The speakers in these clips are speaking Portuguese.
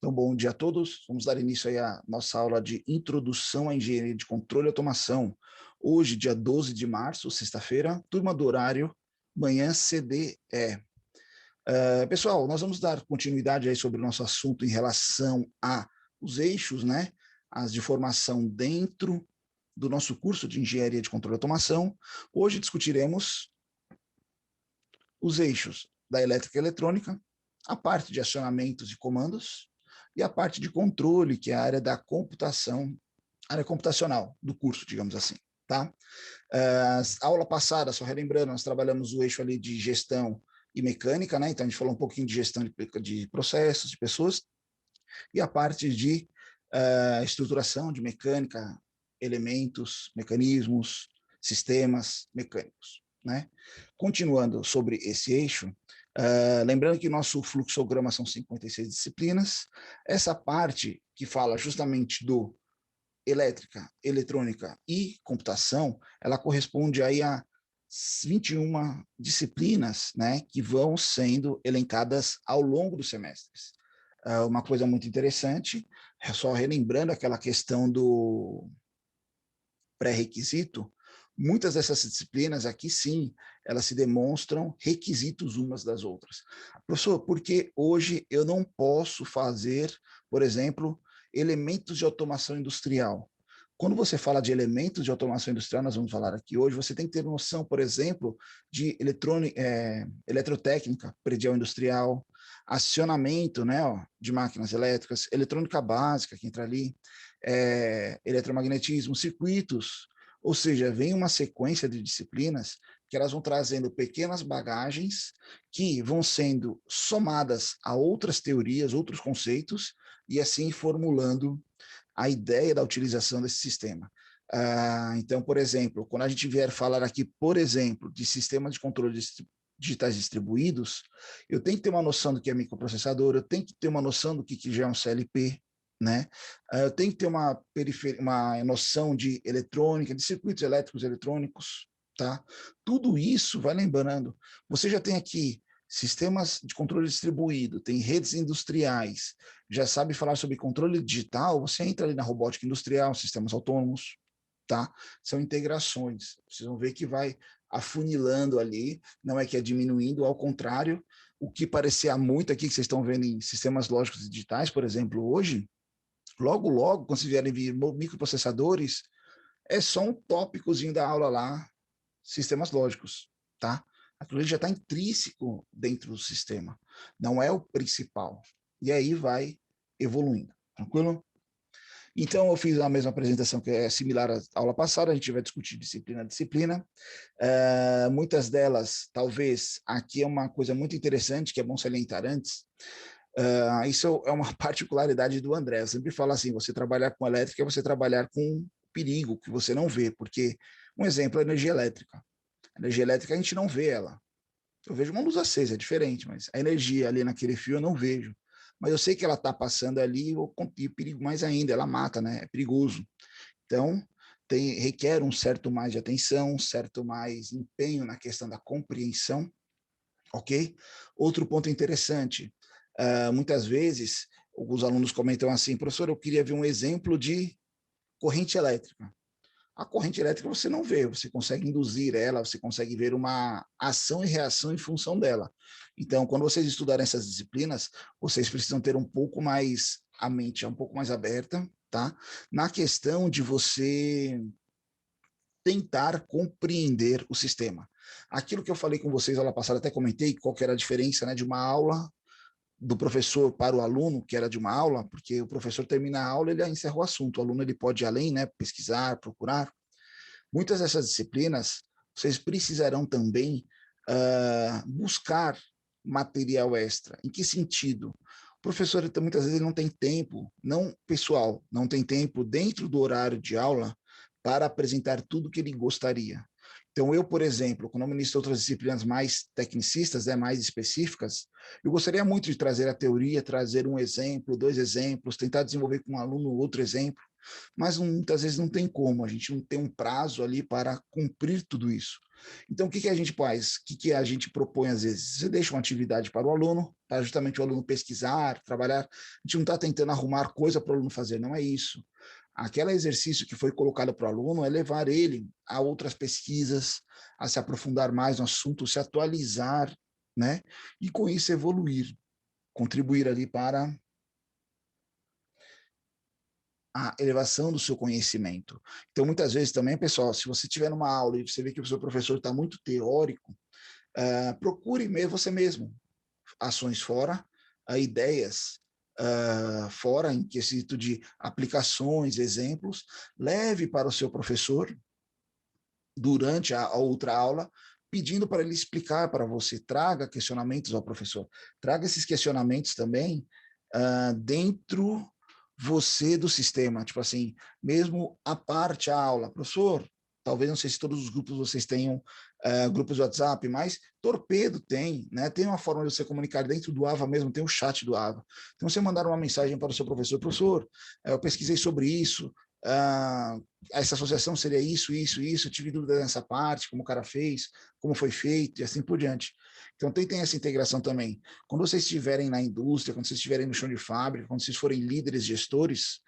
Então, bom dia a todos. Vamos dar início aí à nossa aula de Introdução à Engenharia de Controle e Automação. Hoje, dia 12 de março, sexta-feira, turma do horário, manhã CDE. Pessoal, nós vamos dar continuidade aí sobre o nosso assunto em relação a os eixos, né? As de formação dentro do nosso curso de Engenharia de Controle e Automação. Hoje discutiremos os eixos da elétrica e eletrônica, a parte de acionamentos e comandos, e a parte de controle, que é a área da computação, área computacional do curso, digamos assim, tá? A aula passada, só relembrando, nós trabalhamos o eixo ali de gestão e mecânica, né? Então a gente falou um pouquinho de gestão de processos, de pessoas, e a parte de estruturação de mecânica, elementos, mecanismos, sistemas mecânicos, né? Continuando sobre esse eixo, lembrando que nosso fluxograma são 56 disciplinas, essa parte que fala justamente do elétrica, eletrônica e computação, ela corresponde aí a 21 disciplinas, né, que vão sendo elencadas ao longo dos semestres. Uma coisa muito interessante, só relembrando aquela questão do pré-requisito, muitas dessas disciplinas aqui sim, elas se demonstram requisitos umas das outras. Professor, porque hoje eu não posso fazer, por exemplo, elementos de automação industrial? Quando você fala de elementos de automação industrial, nós vamos falar aqui hoje, você tem que ter noção, por exemplo, de eletrotécnica predial industrial, acionamento, né, de máquinas elétricas, eletrônica básica, que entra ali, eletromagnetismo, circuitos, ou seja, vem uma sequência de disciplinas que elas vão trazendo pequenas bagagens que vão sendo somadas a outras teorias, outros conceitos, e assim formulando a ideia da utilização desse sistema. Então, por exemplo, quando a gente vier falar aqui, por exemplo, de sistemas de controle digitais distribuídos, eu tenho que ter uma noção do que é microprocessador, eu tenho que ter uma noção do que já é um CLP, né? Eu tenho que ter uma noção de eletrônica, de circuitos elétricos eletrônicos, tá? Tudo isso, vai lembrando, você já tem aqui sistemas de controle distribuído, tem redes industriais, já sabe falar sobre controle digital, você entra ali na robótica industrial, sistemas autônomos, tá? São integrações, vocês vão ver que vai afunilando ali, não é que é diminuindo, ao contrário, o que parecia muito aqui, que vocês estão vendo em sistemas lógicos digitais, por exemplo, hoje, logo, logo, quando vocês vierem vir microprocessadores, é só um tópicozinho da aula lá, sistemas lógicos, tá? Aquilo já está intrínseco dentro do sistema, não é o principal. E aí vai evoluindo, tranquilo? Então, eu fiz a mesma apresentação que é similar à aula passada, a gente vai discutir disciplina a disciplina. Muitas delas, talvez, aqui é uma coisa muito interessante, que é bom salientar antes, isso é uma particularidade do André, eu sempre falo assim, você trabalhar com elétrica é você trabalhar com perigo que você não vê, porque, um exemplo, a energia elétrica. A energia elétrica a gente não vê ela. Eu vejo uma luz acesa, é diferente, mas a energia ali naquele fio eu não vejo. Mas eu sei que ela está passando ali, e perigo mais ainda, ela mata, né? É perigoso. Então, requer um certo mais de atenção, um certo mais empenho na questão da compreensão, ok? Outro ponto interessante, muitas vezes os alunos comentam assim, professor, eu queria ver um exemplo de corrente elétrica. A corrente elétrica você não vê, você consegue induzir ela, você consegue ver uma ação e reação em função dela. Então, quando vocês estudarem essas disciplinas, vocês precisam ter um pouco mais, a mente um pouco mais aberta, tá? Na questão de você tentar compreender o sistema. Aquilo que eu falei com vocês aula passada, até comentei qual que era a diferença, né, de uma aula do professor para o aluno, que era de uma aula, porque o professor termina a aula, ele encerra o assunto, o aluno ele pode ir além, né, pesquisar, procurar. Muitas dessas disciplinas, vocês precisarão também buscar material extra. Em que sentido? O professor, muitas vezes, não tem tempo, não pessoal, não tem tempo dentro do horário de aula para apresentar tudo que ele gostaria. Então, eu, por exemplo, quando eu ministro outras disciplinas mais tecnicistas, né, mais específicas, eu gostaria muito de trazer a teoria, trazer um exemplo, dois exemplos, tentar desenvolver com um aluno outro exemplo, mas muitas vezes não tem como, a gente não tem um prazo ali para cumprir tudo isso. Então, o que a gente faz? O que a gente propõe às vezes? Você deixa uma atividade para o aluno, para justamente o aluno pesquisar, trabalhar. A gente não está tentando arrumar coisa para o aluno fazer, não é isso. Aquele exercício que foi colocado para o aluno é levar ele a outras pesquisas, a se aprofundar mais no assunto, se atualizar, né? E com isso evoluir, contribuir ali para a elevação do seu conhecimento. Então, muitas vezes também, pessoal, se você estiver numa aula e você vê que o seu professor está muito teórico, procure você mesmo ações fora, ideias fora, em quesito de aplicações, exemplos, leve para o seu professor durante a outra aula, pedindo para ele explicar para você, traga questionamentos ao professor, traga esses questionamentos também dentro você do sistema, tipo assim, mesmo a parte a aula, professor, talvez não sei se todos os grupos vocês tenham grupos de WhatsApp, mas Torpedo tem, né? Tem uma forma de você comunicar dentro do AVA mesmo, tem o chat do AVA. Então você mandar uma mensagem para o seu professor, professor, eu pesquisei sobre isso, essa associação seria isso, isso, isso, eu tive dúvida nessa parte, como o cara fez, como foi feito e assim por diante. Então tem essa integração também. Quando vocês estiverem na indústria, quando vocês estiverem no chão de fábrica, quando vocês forem líderes, gestores,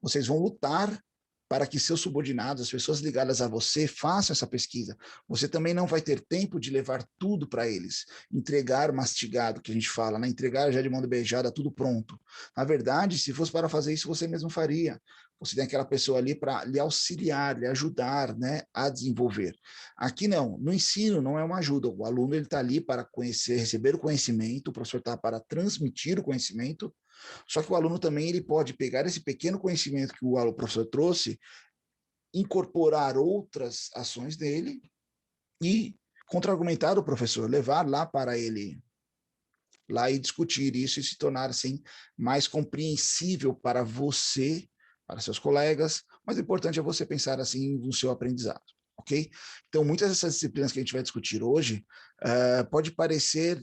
vocês vão lutar para que seus subordinados, as pessoas ligadas a você, façam essa pesquisa. Você também não vai ter tempo de levar tudo para eles, entregar mastigado, que a gente fala, né? Entregar já de mão beijada, tudo pronto. Na verdade, se fosse para fazer isso, você mesmo faria. Você tem aquela pessoa ali para lhe auxiliar, lhe ajudar, né, a desenvolver. Aqui não, no ensino não é uma ajuda. O aluno ele está ali para conhecer, receber o conhecimento, o professor está para transmitir o conhecimento. Só que o aluno também ele pode pegar esse pequeno conhecimento que o professor trouxe, incorporar outras ações dele e contra-argumentar o professor, levar lá para ele lá e discutir isso e se tornar assim mais compreensível para você, para seus colegas, mas o importante é você pensar assim no seu aprendizado, ok? Então, muitas dessas disciplinas que a gente vai discutir hoje pode parecer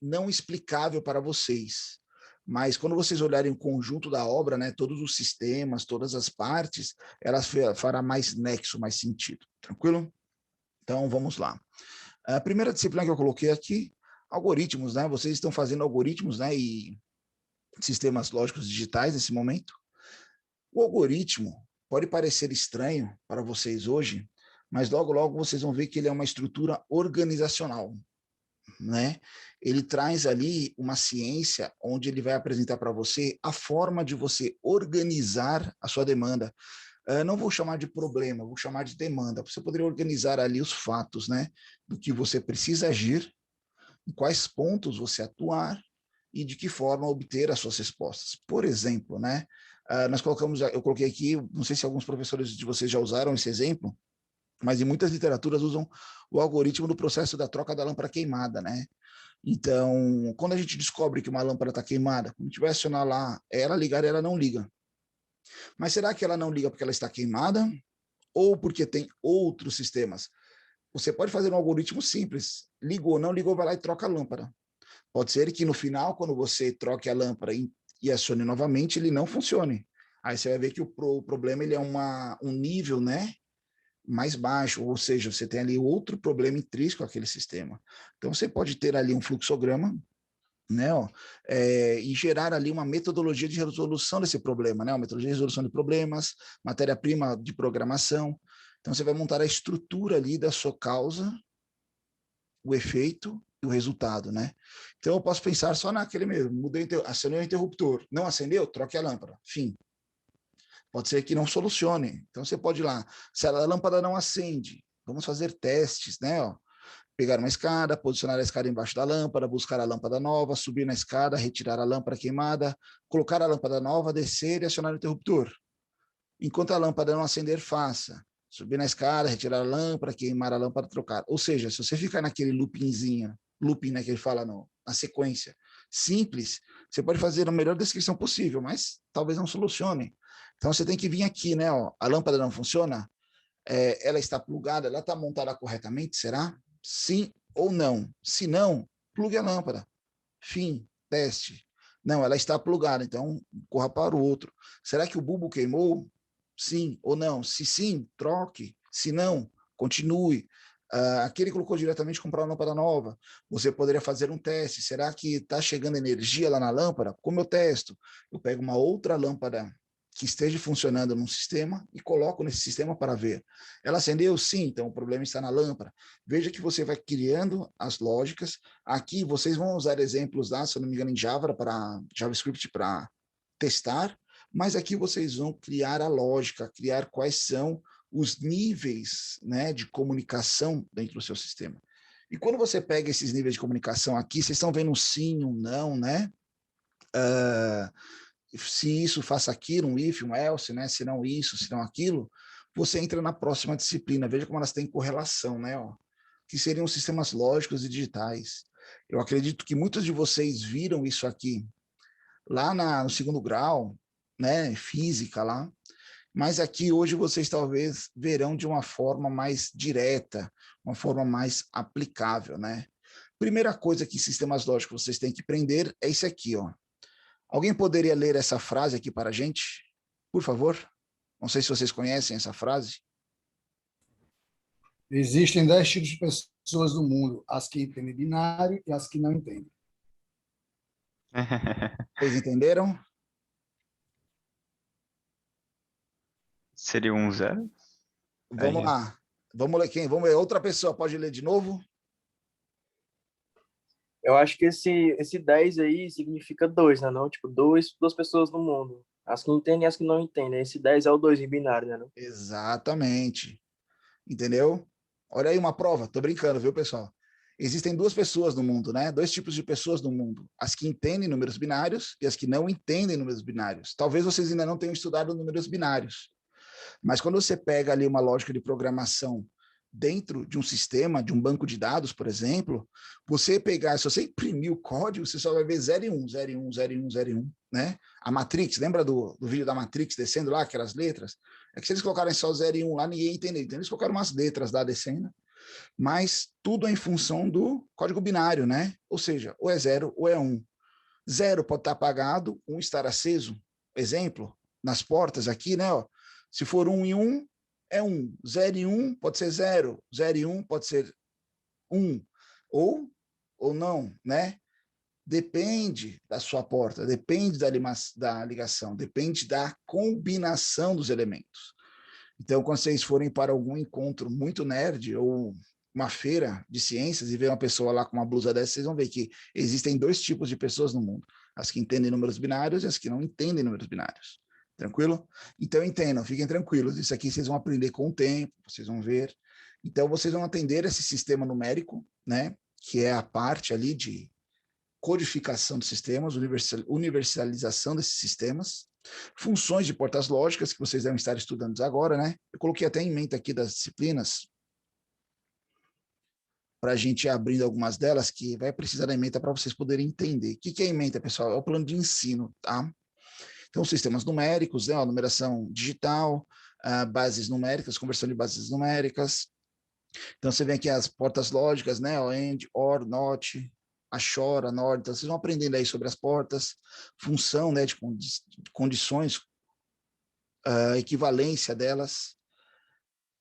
não explicável para vocês, mas quando vocês olharem o conjunto da obra, né, todos os sistemas, todas as partes, elas fará mais nexo, mais sentido, tranquilo? Então, vamos lá. A primeira disciplina que eu coloquei aqui, algoritmos, né? Vocês estão fazendo algoritmos, né, e sistemas lógicos digitais nesse momento. O algoritmo pode parecer estranho para vocês hoje, mas logo, logo vocês vão ver que ele é uma estrutura organizacional, né? Ele traz ali uma ciência onde ele vai apresentar para você a forma de você organizar a sua demanda. Não vou chamar de problema, vou chamar de demanda. Você poderia organizar ali os fatos, né? Do que você precisa agir, em quais pontos você atuar e de que forma obter as suas respostas. Por exemplo, né? Nós colocamos, eu coloquei aqui, não sei se alguns professores de vocês já usaram esse exemplo, mas em muitas literaturas usam o algoritmo do processo da troca da lâmpada queimada, né? Então, quando a gente descobre que uma lâmpada está queimada, quando a gente vai acionar lá, ela ligar, ela não liga. Mas será que ela não liga porque ela está queimada ou porque tem outros sistemas? Você pode fazer um algoritmo simples. Ligou, não ligou, vai lá e troca a lâmpada. Pode ser que no final, quando você troque a lâmpada e acione novamente, ele não funcione. Aí você vai ver que o problema ele é um nível, né, mais baixo, ou seja, você tem ali outro problema intrínseco àquele sistema. Então você pode ter ali um fluxograma, né, e gerar ali uma metodologia de resolução desse problema, né, uma metodologia de resolução de problemas, matéria-prima de programação. Então você vai montar a estrutura ali da sua causa, o efeito e o resultado, né? Então eu posso pensar só naquele mesmo, acionei o interruptor, não acendeu, troque a lâmpada, fim. Pode ser que não solucione. Então você pode ir lá, se a lâmpada não acende, vamos fazer testes, né? Pegar uma escada, posicionar a escada embaixo da lâmpada, buscar a lâmpada nova, subir na escada, retirar a lâmpada queimada, colocar a lâmpada nova, descer e acionar o interruptor. Enquanto a lâmpada não acender, faça. Subir na escada, retirar a lâmpada, queimar a lâmpada, trocar. Ou seja, se você ficar naquele looping, né, que ele fala na sequência, simples, você pode fazer a melhor descrição possível, mas talvez não solucione. Então você tem que vir aqui, né? A lâmpada não funciona, ela está plugada, ela está montada corretamente, será? Sim ou não? Se não, plugue a lâmpada. Fim, teste. Não, ela está plugada, então corra para o outro. Será que o bulbo queimou? Sim ou não? Se sim, troque. Se não, continue. Aquele colocou diretamente comprar uma lâmpada nova, você poderia fazer um teste, será que está chegando energia lá na lâmpada? Como eu testo? Eu pego uma outra lâmpada que esteja funcionando num sistema e coloco nesse sistema para ver. Ela acendeu? Sim, então o problema está na lâmpada. Veja que você vai criando as lógicas. Aqui vocês vão usar exemplos lá, se eu não me engano, em JavaScript para testar, mas aqui vocês vão criar a lógica, criar quais são os níveis, né, de comunicação dentro do seu sistema. E quando você pega esses níveis de comunicação aqui, vocês estão vendo um sim, um não, né? Se isso, faça aquilo, um if, um else, né? Se não isso, se não aquilo, você entra na próxima disciplina. Veja como elas têm correlação, né? Ó, que seriam sistemas lógicos e digitais. Eu acredito que muitos de vocês viram isso aqui lá no segundo grau, né? Física lá. Mas aqui hoje vocês talvez verão de uma forma mais direta, uma forma mais aplicável, né? Primeira coisa que sistemas lógicos vocês têm que aprender é isso aqui, ó. Alguém poderia ler essa frase aqui para a gente, por favor? Não sei se vocês conhecem essa frase. Existem 10 tipos de pessoas no mundo, as que entendem binário e as que não entendem. Vocês entenderam? Seria um zero? Vamos lá. Vamos ler quem? Vamos ler. Outra pessoa pode ler de novo? Eu acho que esse 10 aí significa 2, né? Não? Tipo, duas pessoas no mundo. As que entendem e as que não entendem. Esse 10 é o 2 em binário, né? Não? Exatamente. Entendeu? Olha aí uma prova. Tô brincando, viu, pessoal? Existem duas pessoas no mundo, né? Dois tipos de pessoas no mundo. As que entendem números binários e as que não entendem números binários. Talvez vocês ainda não tenham estudado números binários. Mas quando você pega ali uma lógica de programação dentro de um sistema, de um banco de dados, por exemplo, você pegar, se você imprimir o código, você só vai ver 0 e 1, 0 e 1, 0 e 1, 0 e 1, né? A Matrix, lembra do vídeo da Matrix descendo lá, aquelas letras? É que se eles colocarem só 0 e 1 lá, ninguém ia entender. Então eles colocaram umas letras lá descendo, mas tudo é em função do código binário, né? Ou seja, ou é 0 ou é 1. 0 pode estar apagado, 1 estar aceso. Exemplo, nas portas aqui, né? Ó, se for 1 e 1, é 1. 0 e 1 pode ser 0. 0 e 1 pode ser 1. Ou não, né? Depende da sua porta, depende da ligação, depende da combinação dos elementos. Então, quando vocês forem para algum encontro muito nerd ou uma feira de ciências e ver uma pessoa lá com uma blusa dessa, vocês vão ver que existem dois tipos de pessoas no mundo. As que entendem números binários e as que não entendem números binários. Tranquilo? Então, entendam, fiquem tranquilos. Isso aqui vocês vão aprender com o tempo, vocês vão ver. Então, vocês vão atender esse sistema numérico, né? Que é a parte ali de codificação dos sistemas, universalização desses sistemas, funções de portas lógicas, que vocês devem estar estudando agora, né? Eu coloquei até em mente aqui das disciplinas, para a gente ir abrindo algumas delas, que vai precisar da ementa para vocês poderem entender. O que é ementa, pessoal? É o plano de ensino, tá? Então, sistemas numéricos, né? A numeração digital, bases numéricas, conversão de bases numéricas. Então, você vê aqui as portas lógicas, né? O AND, OR, NOT, a XOR, a NOR. Então, vocês vão aprendendo aí sobre as portas, função, né? De condições, equivalência delas,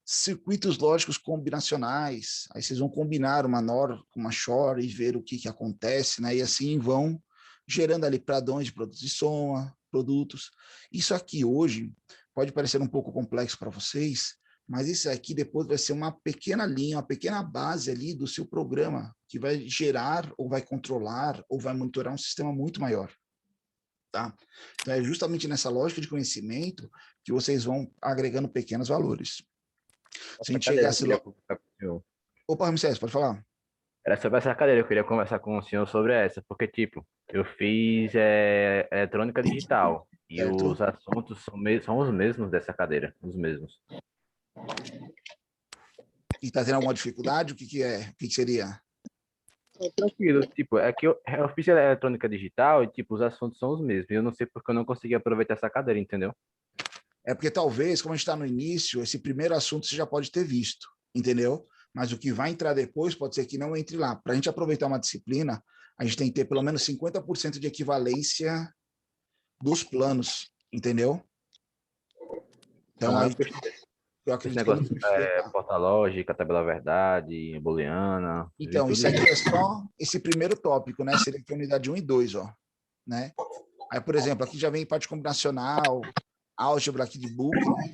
circuitos lógicos combinacionais. Aí vocês vão combinar uma NOR com uma XOR e ver o que acontece, né? E assim vão gerando ali padrões de produtos de soma, produtos. Isso aqui hoje pode parecer um pouco complexo para vocês, mas isso aqui depois vai ser uma pequena linha, uma pequena base ali do seu programa, que vai gerar, ou vai controlar, ou vai monitorar um sistema muito maior. Tá? Então é justamente nessa lógica de conhecimento que vocês vão agregando pequenos valores. Se a gente chegasse... Opa, Ramsés, pode falar. Era sobre essa cadeira, eu queria conversar com o senhor sobre essa, porque, tipo, eu fiz eletrônica digital e Certo. os assuntos são os mesmos dessa cadeira, os mesmos. E está tendo alguma dificuldade? O que é? O que seria? Tranquilo, tipo, é que eu fiz eletrônica digital e, tipo, os assuntos são os mesmos. E eu não sei porque eu não consegui aproveitar essa cadeira, entendeu? É porque talvez, como a gente está no início, esse primeiro assunto você já pode ter visto, entendeu? Mas o que vai entrar depois pode ser que não entre lá. Para a gente aproveitar uma disciplina, a gente tem que ter pelo menos 50% de equivalência dos planos, entendeu? Então, Eu Esse acredito que ele negócio foi feito. porta lógica, tabela verdade, booleana, vi Então, tudo isso aqui isso. é só esse primeiro tópico, né? Seria que é a unidade 1 e 2, ó, né? Aí, por exemplo, aqui já vem parte combinacional, álgebra aqui de book, né?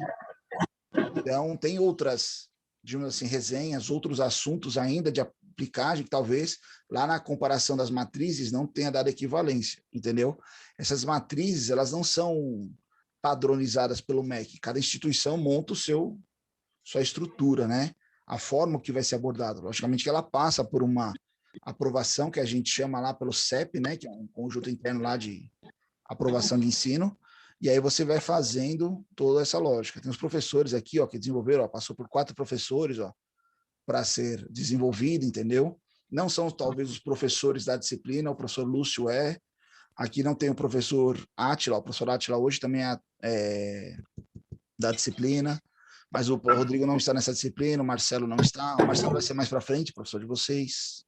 Então, tem outras, digamos assim, resenhas, outros assuntos ainda de aplicagem que talvez lá na comparação das matrizes não tenha dado equivalência, entendeu? Essas matrizes, elas não são padronizadas pelo MEC. Cada instituição monta sua estrutura, né? A forma que vai ser abordada. Logicamente que ela passa por uma aprovação que a gente chama lá pelo CEP, né? Que é um conjunto interno lá de aprovação de ensino, e aí você vai fazendo toda essa lógica. Tem os professores aqui, ó, que desenvolveram, ó, passou por 4 professores, ó, para ser desenvolvido, entendeu? Não são talvez os professores da disciplina, o professor Lúcio aqui não tem o professor Átila, o professor Átila hoje também é da disciplina, mas o Rodrigo não está nessa disciplina, o Marcelo não está, o Marcelo vai ser mais para frente, professor de vocês.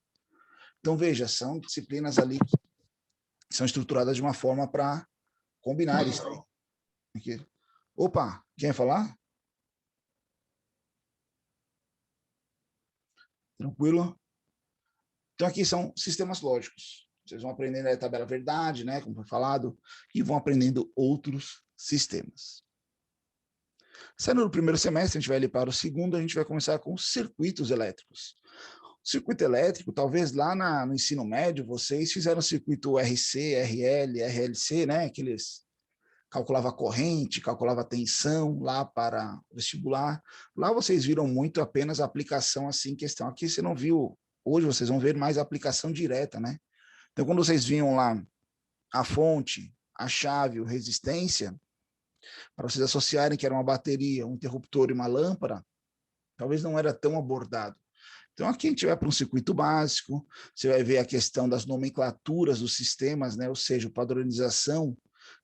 Então, veja, são disciplinas ali que são estruturadas de uma forma para combinar isso aí. Aqui. Opa, quem ia falar? Tranquilo? Então, aqui são sistemas lógicos. Vocês vão aprendendo a tabela verdade, né, como foi falado, e vão aprendendo outros sistemas. Saindo do primeiro semestre, a gente vai ali para o segundo, a gente vai começar com circuitos elétricos. O circuito elétrico, talvez lá no ensino médio, vocês fizeram o circuito RC, RL, RLC, né, aqueles calculava a corrente, calculava a tensão lá para o vestibular. Lá vocês viram muito apenas a aplicação assim, questão. Aqui você não viu, hoje vocês vão ver mais a aplicação direta, né? Então, quando vocês viam lá a fonte, a chave, a resistência, para vocês associarem que era uma bateria, um interruptor e uma lâmpada, talvez não era tão abordado. Então, aqui a gente vai para um circuito básico, você vai ver a questão das nomenclaturas dos sistemas, né? Ou seja, padronização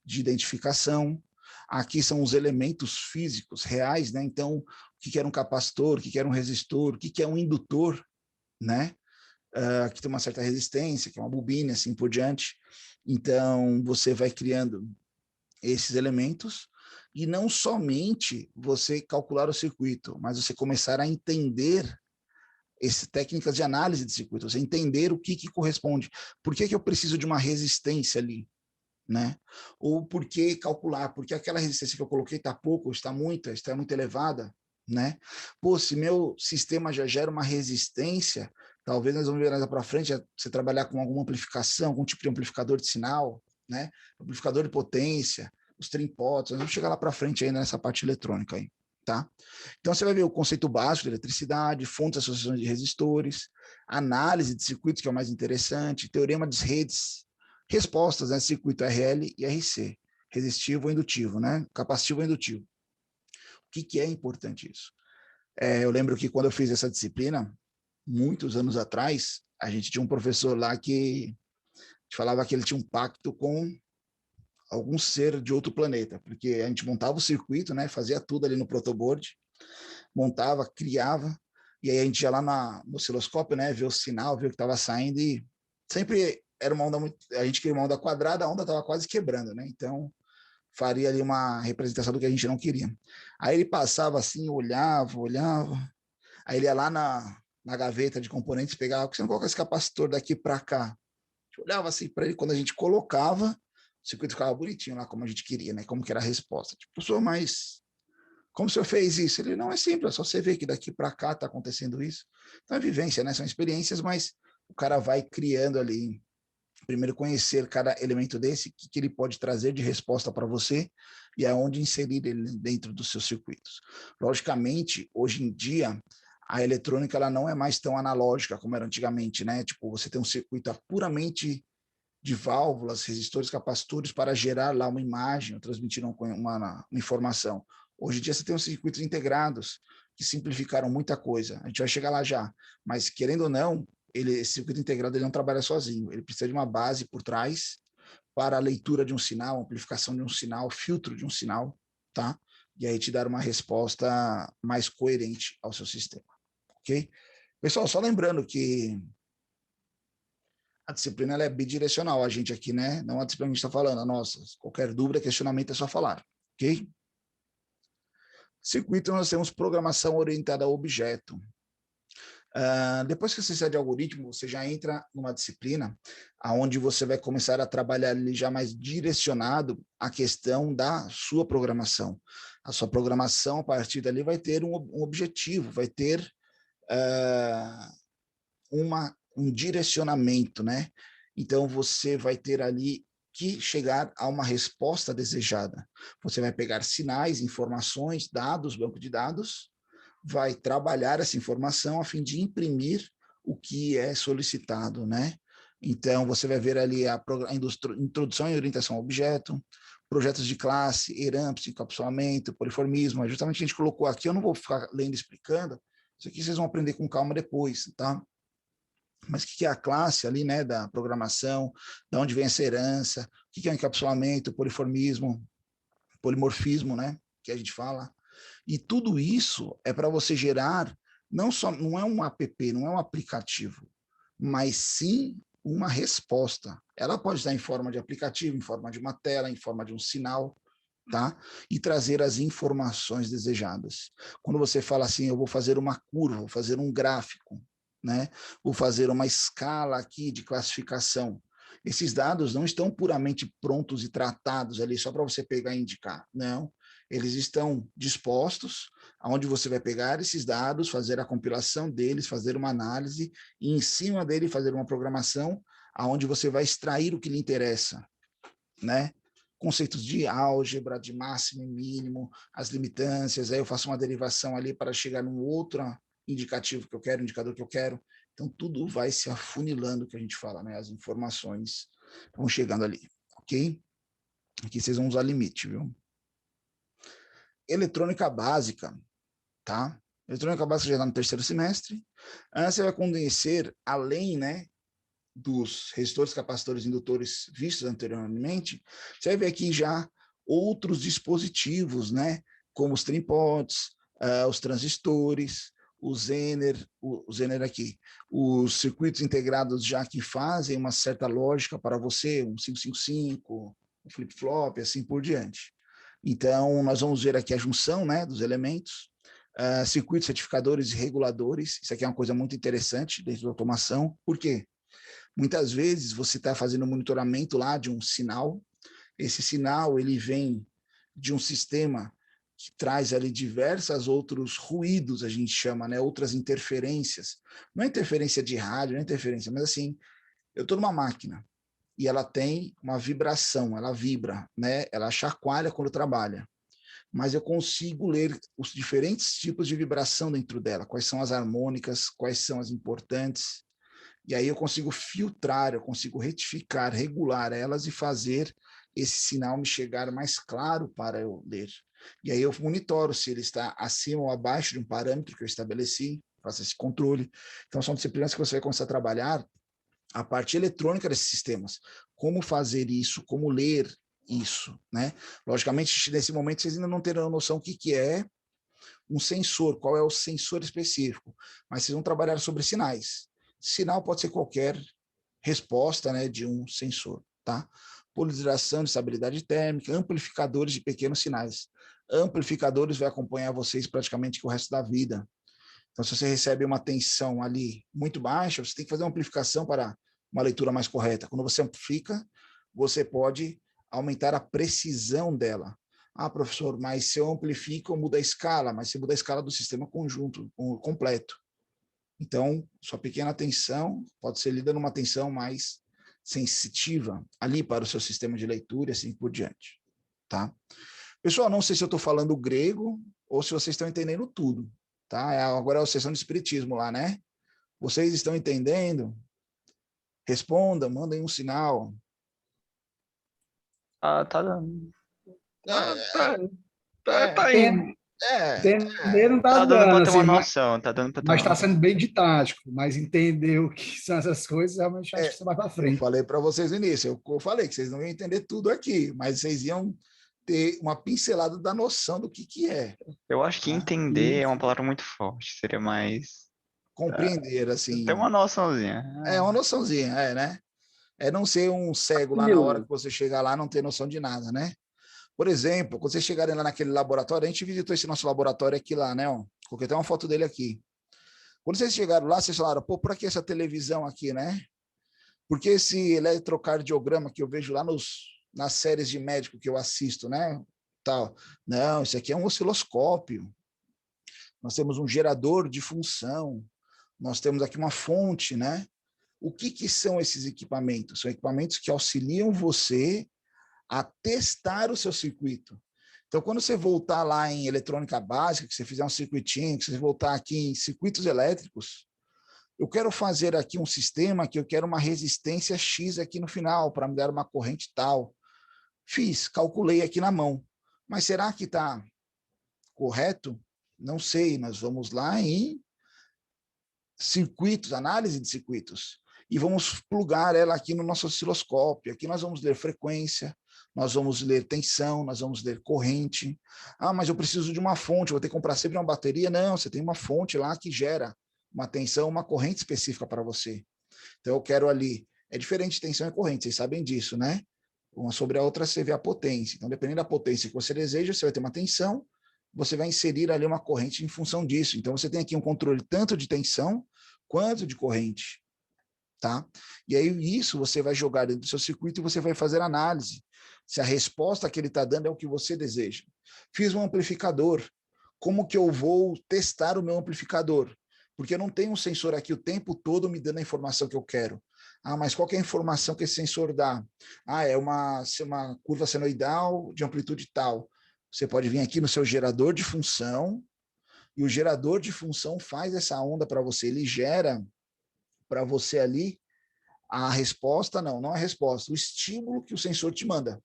de identificação. Aqui são os elementos físicos reais, né? Então, o que era um capacitor, o que era um resistor, o que é um indutor, né? Aqui tem uma certa resistência, que é uma bobina, assim por diante. Então, você vai criando esses elementos e não somente você calcular o circuito, mas você começar a entender técnicas de análise de circuito, você entender o que corresponde. Por que eu preciso de uma resistência ali? Né? Ou por que calcular? Porque aquela resistência que eu coloquei está pouco, está muito elevada, né? Pô, se meu sistema já gera uma resistência, talvez nós vamos ver mais para frente, você trabalhar com alguma amplificação, algum tipo de amplificador de sinal, né? Amplificador de potência, os trimpotes, nós vamos chegar lá para frente ainda nessa parte eletrônica aí, tá? Então você vai ver o conceito básico de eletricidade, fontes e associações de resistores, análise de circuitos, que é o mais interessante, teorema das redes, respostas, né? Circuito RL e RC, resistivo ou indutivo, né? Capacitivo ou indutivo. O que é importante isso? Eu lembro que quando eu fiz essa disciplina, muitos anos atrás, a gente tinha um professor lá que falava que ele tinha um pacto com algum ser de outro planeta, porque a gente montava o circuito, né? Fazia tudo ali no protoboard, montava, criava, e aí a gente ia lá no osciloscópio, né? Ver o sinal, ver o que estava saindo, e sempre era uma onda muito. A gente queria uma onda quadrada, a onda estava quase quebrando, né? Então faria ali uma representação do que a gente não queria. Aí ele passava assim, olhava, aí ele ia lá na gaveta de componentes, pegava, por que você não coloca esse capacitor daqui para cá? A gente olhava assim para ele, quando a gente colocava, o circuito ficava bonitinho lá, como a gente queria, né? Como que era a resposta. Tipo, sou mais como o senhor fez isso? Ele, não, é simples, é só você ver que daqui para cá está acontecendo isso. Então é vivência, né? São experiências, mas o cara vai criando ali, primeiro conhecer cada elemento desse, o que ele pode trazer de resposta para você e aonde inserir ele dentro dos seus circuitos. Logicamente, hoje em dia, a eletrônica ela não é mais tão analógica como era antigamente, né? Tipo, você tem um circuito puramente de válvulas, resistores, capacitores para gerar lá uma imagem, ou transmitir uma informação. Hoje em dia você tem os circuitos integrados que simplificaram muita coisa. A gente vai chegar lá já, mas querendo ou não, esse circuito integrado ele não trabalha sozinho. Ele precisa de uma base por trás para a leitura de um sinal, amplificação de um sinal, filtro de um sinal, tá? E aí te dar uma resposta mais coerente ao seu sistema, ok? Pessoal, só lembrando que a disciplina ela é bidirecional, a gente aqui, né? Não a disciplina que a gente está falando, a nossa. Qualquer dúvida, questionamento é só falar, ok? Circuito, nós temos programação orientada a objeto. Depois que você sai de algoritmo, você já entra numa disciplina onde você vai começar a trabalhar ali já mais direcionado à questão da sua programação. A sua programação, a partir dali, vai ter um objetivo, vai ter um direcionamento, né? Então, você vai ter ali que chegar a uma resposta desejada. Você vai pegar sinais, informações, dados, banco de dados, vai trabalhar essa informação a fim de imprimir o que é solicitado, né? Então, você vai ver ali a introdução e orientação ao objeto, projetos de classe, ERAMPS, encapsulamento, poliformismo, justamente a gente colocou aqui, eu não vou ficar lendo e explicando, isso aqui vocês vão aprender com calma depois, tá? Mas o que é a classe ali, né, da programação, de onde vem essa herança, o que é o encapsulamento, poliformismo, polimorfismo, né, que a gente fala. E tudo isso é para você gerar, não é um app, não é um aplicativo, mas sim uma resposta. Ela pode estar em forma de aplicativo, em forma de uma tela, em forma de um sinal, tá? E trazer as informações desejadas. Quando você fala assim, eu vou fazer uma curva, vou fazer um gráfico, né? Vou fazer uma escala aqui de classificação. Esses dados não estão puramente prontos e tratados ali só para você pegar e indicar, não. Eles estão dispostos aonde você vai pegar esses dados, fazer a compilação deles, fazer uma análise e em cima dele fazer uma programação aonde você vai extrair o que lhe interessa, né? Conceitos de álgebra, de máximo e mínimo, as limitâncias, aí eu faço uma derivação ali para chegar num outro indicativo que eu quero, indicador que eu quero. Então, tudo vai se afunilando, que a gente fala, né? As informações vão chegando ali, ok? Aqui vocês vão usar limite, viu? Eletrônica básica, tá? Eletrônica básica já está no terceiro semestre. Você vai conhecer, além, né, dos resistores, capacitores, indutores vistos anteriormente, você vai ver aqui já outros dispositivos, né, como os tripods, os transistores, o Zener aqui, os circuitos integrados já que fazem uma certa lógica para você, um 555, um flip-flop, assim por diante. Então, nós vamos ver aqui a junção, né, dos elementos, circuitos certificadores e reguladores, isso aqui é uma coisa muito interessante dentro da automação, por quê? Muitas vezes você está fazendo um monitoramento lá de um sinal, esse sinal ele vem de um sistema que traz ali diversos outros ruídos, a gente chama, né, outras interferências. Não é interferência de rádio, não é interferência, mas assim, eu estou numa máquina e ela tem uma vibração, ela vibra, né, ela chacoalha quando trabalha. Mas eu consigo ler os diferentes tipos de vibração dentro dela, quais são as harmônicas, quais são as importantes, e aí eu consigo filtrar, eu consigo retificar, regular elas e fazer esse sinal me chegar mais claro para eu ler. E aí eu monitoro se ele está acima ou abaixo de um parâmetro que eu estabeleci, faço esse controle. Então são disciplinas que você vai começar a trabalhar a parte eletrônica desses sistemas. Como fazer isso, como ler isso, né? Logicamente, nesse momento vocês ainda não terão noção o que é um sensor, qual é o sensor específico, mas vocês vão trabalhar sobre sinais. Sinal pode ser qualquer resposta, né, de um sensor, tá? Polarização de estabilidade térmica, amplificadores de pequenos sinais. Amplificadores vai acompanhar vocês praticamente o resto da vida. Então, se você recebe uma tensão ali muito baixa, você tem que fazer uma amplificação para uma leitura mais correta. Quando você amplifica, você pode aumentar a precisão dela. Ah, professor, mas se eu amplifico, eu mudo a escala, mas se muda a escala do sistema conjunto, completo. Então, sua pequena tensão pode ser lida numa tensão mais sensitiva ali para o seu sistema de leitura e assim por diante, tá? Pessoal, não sei se eu estou falando grego ou se vocês estão entendendo tudo, tá? Agora é a sessão de espiritismo lá, né? Vocês estão entendendo? Responda, mandem um sinal. Ah, tá dando. É, Tá indo. Entender não está Tá dando pra dando, ter uma assim, noção, tá dando pra ter mas uma está sendo bem didático. Mas entender o que são essas coisas, realmente acho que você vai para eu frente. falei para vocês no início, eu falei que vocês não iam entender tudo aqui, mas vocês iam ter uma pincelada da noção do que é. Eu acho que Tá? entender é uma palavra muito forte, seria mais Compreender, ter uma assim, noçãozinha. é uma noçãozinha, né? É não ser um cego lá na hora que você chegar lá não ter noção de nada, né? Por exemplo, quando vocês chegarem lá naquele laboratório, a gente visitou esse nosso laboratório aqui lá, né? Ó, coloquei até uma foto dele aqui. Quando vocês chegaram lá, vocês falaram, pô, por que essa televisão aqui, né? Porque esse eletrocardiograma que eu vejo lá nas séries de médico que eu assisto, né? Tal. Não, isso aqui é um osciloscópio. Nós temos um gerador de função. Nós temos aqui uma fonte, né? O que são esses equipamentos? São equipamentos que auxiliam você a testar o seu circuito. Então, quando você voltar lá em eletrônica básica, que você fizer um circuitinho, que você voltar aqui em circuitos elétricos, eu quero fazer aqui um sistema que eu quero uma resistência X aqui no final, para me dar uma corrente tal. Fiz, calculei aqui na mão. Mas será que está correto? Não sei, nós vamos lá em circuitos, análise de circuitos, e vamos plugar ela aqui no nosso osciloscópio. Aqui nós vamos ler frequência, nós vamos ler tensão, nós vamos ler corrente. Ah, mas eu preciso de uma fonte, vou ter que comprar sempre uma bateria? Não, você tem uma fonte lá que gera uma tensão, uma corrente específica para você. Então eu quero ali, é diferente de tensão e corrente, vocês sabem disso, né? Uma sobre a outra você vê a potência. Então, dependendo da potência que você deseja, você vai ter uma tensão, você vai inserir ali uma corrente em função disso. Então, você tem aqui um controle tanto de tensão quanto de corrente, tá? E aí, isso você vai jogar dentro do seu circuito e você vai fazer análise. Se a resposta que ele está dando é o que você deseja. Fiz um amplificador. Como que eu vou testar o meu amplificador? Porque eu não tenho um sensor aqui o tempo todo me dando a informação que eu quero. Ah, mas qual que é a informação que esse sensor dá? Ah, é uma curva senoidal de amplitude tal. Você pode vir aqui no seu gerador de função, e o gerador de função faz essa onda para você. Ele gera para você ali a resposta, não a resposta, o estímulo que o sensor te manda.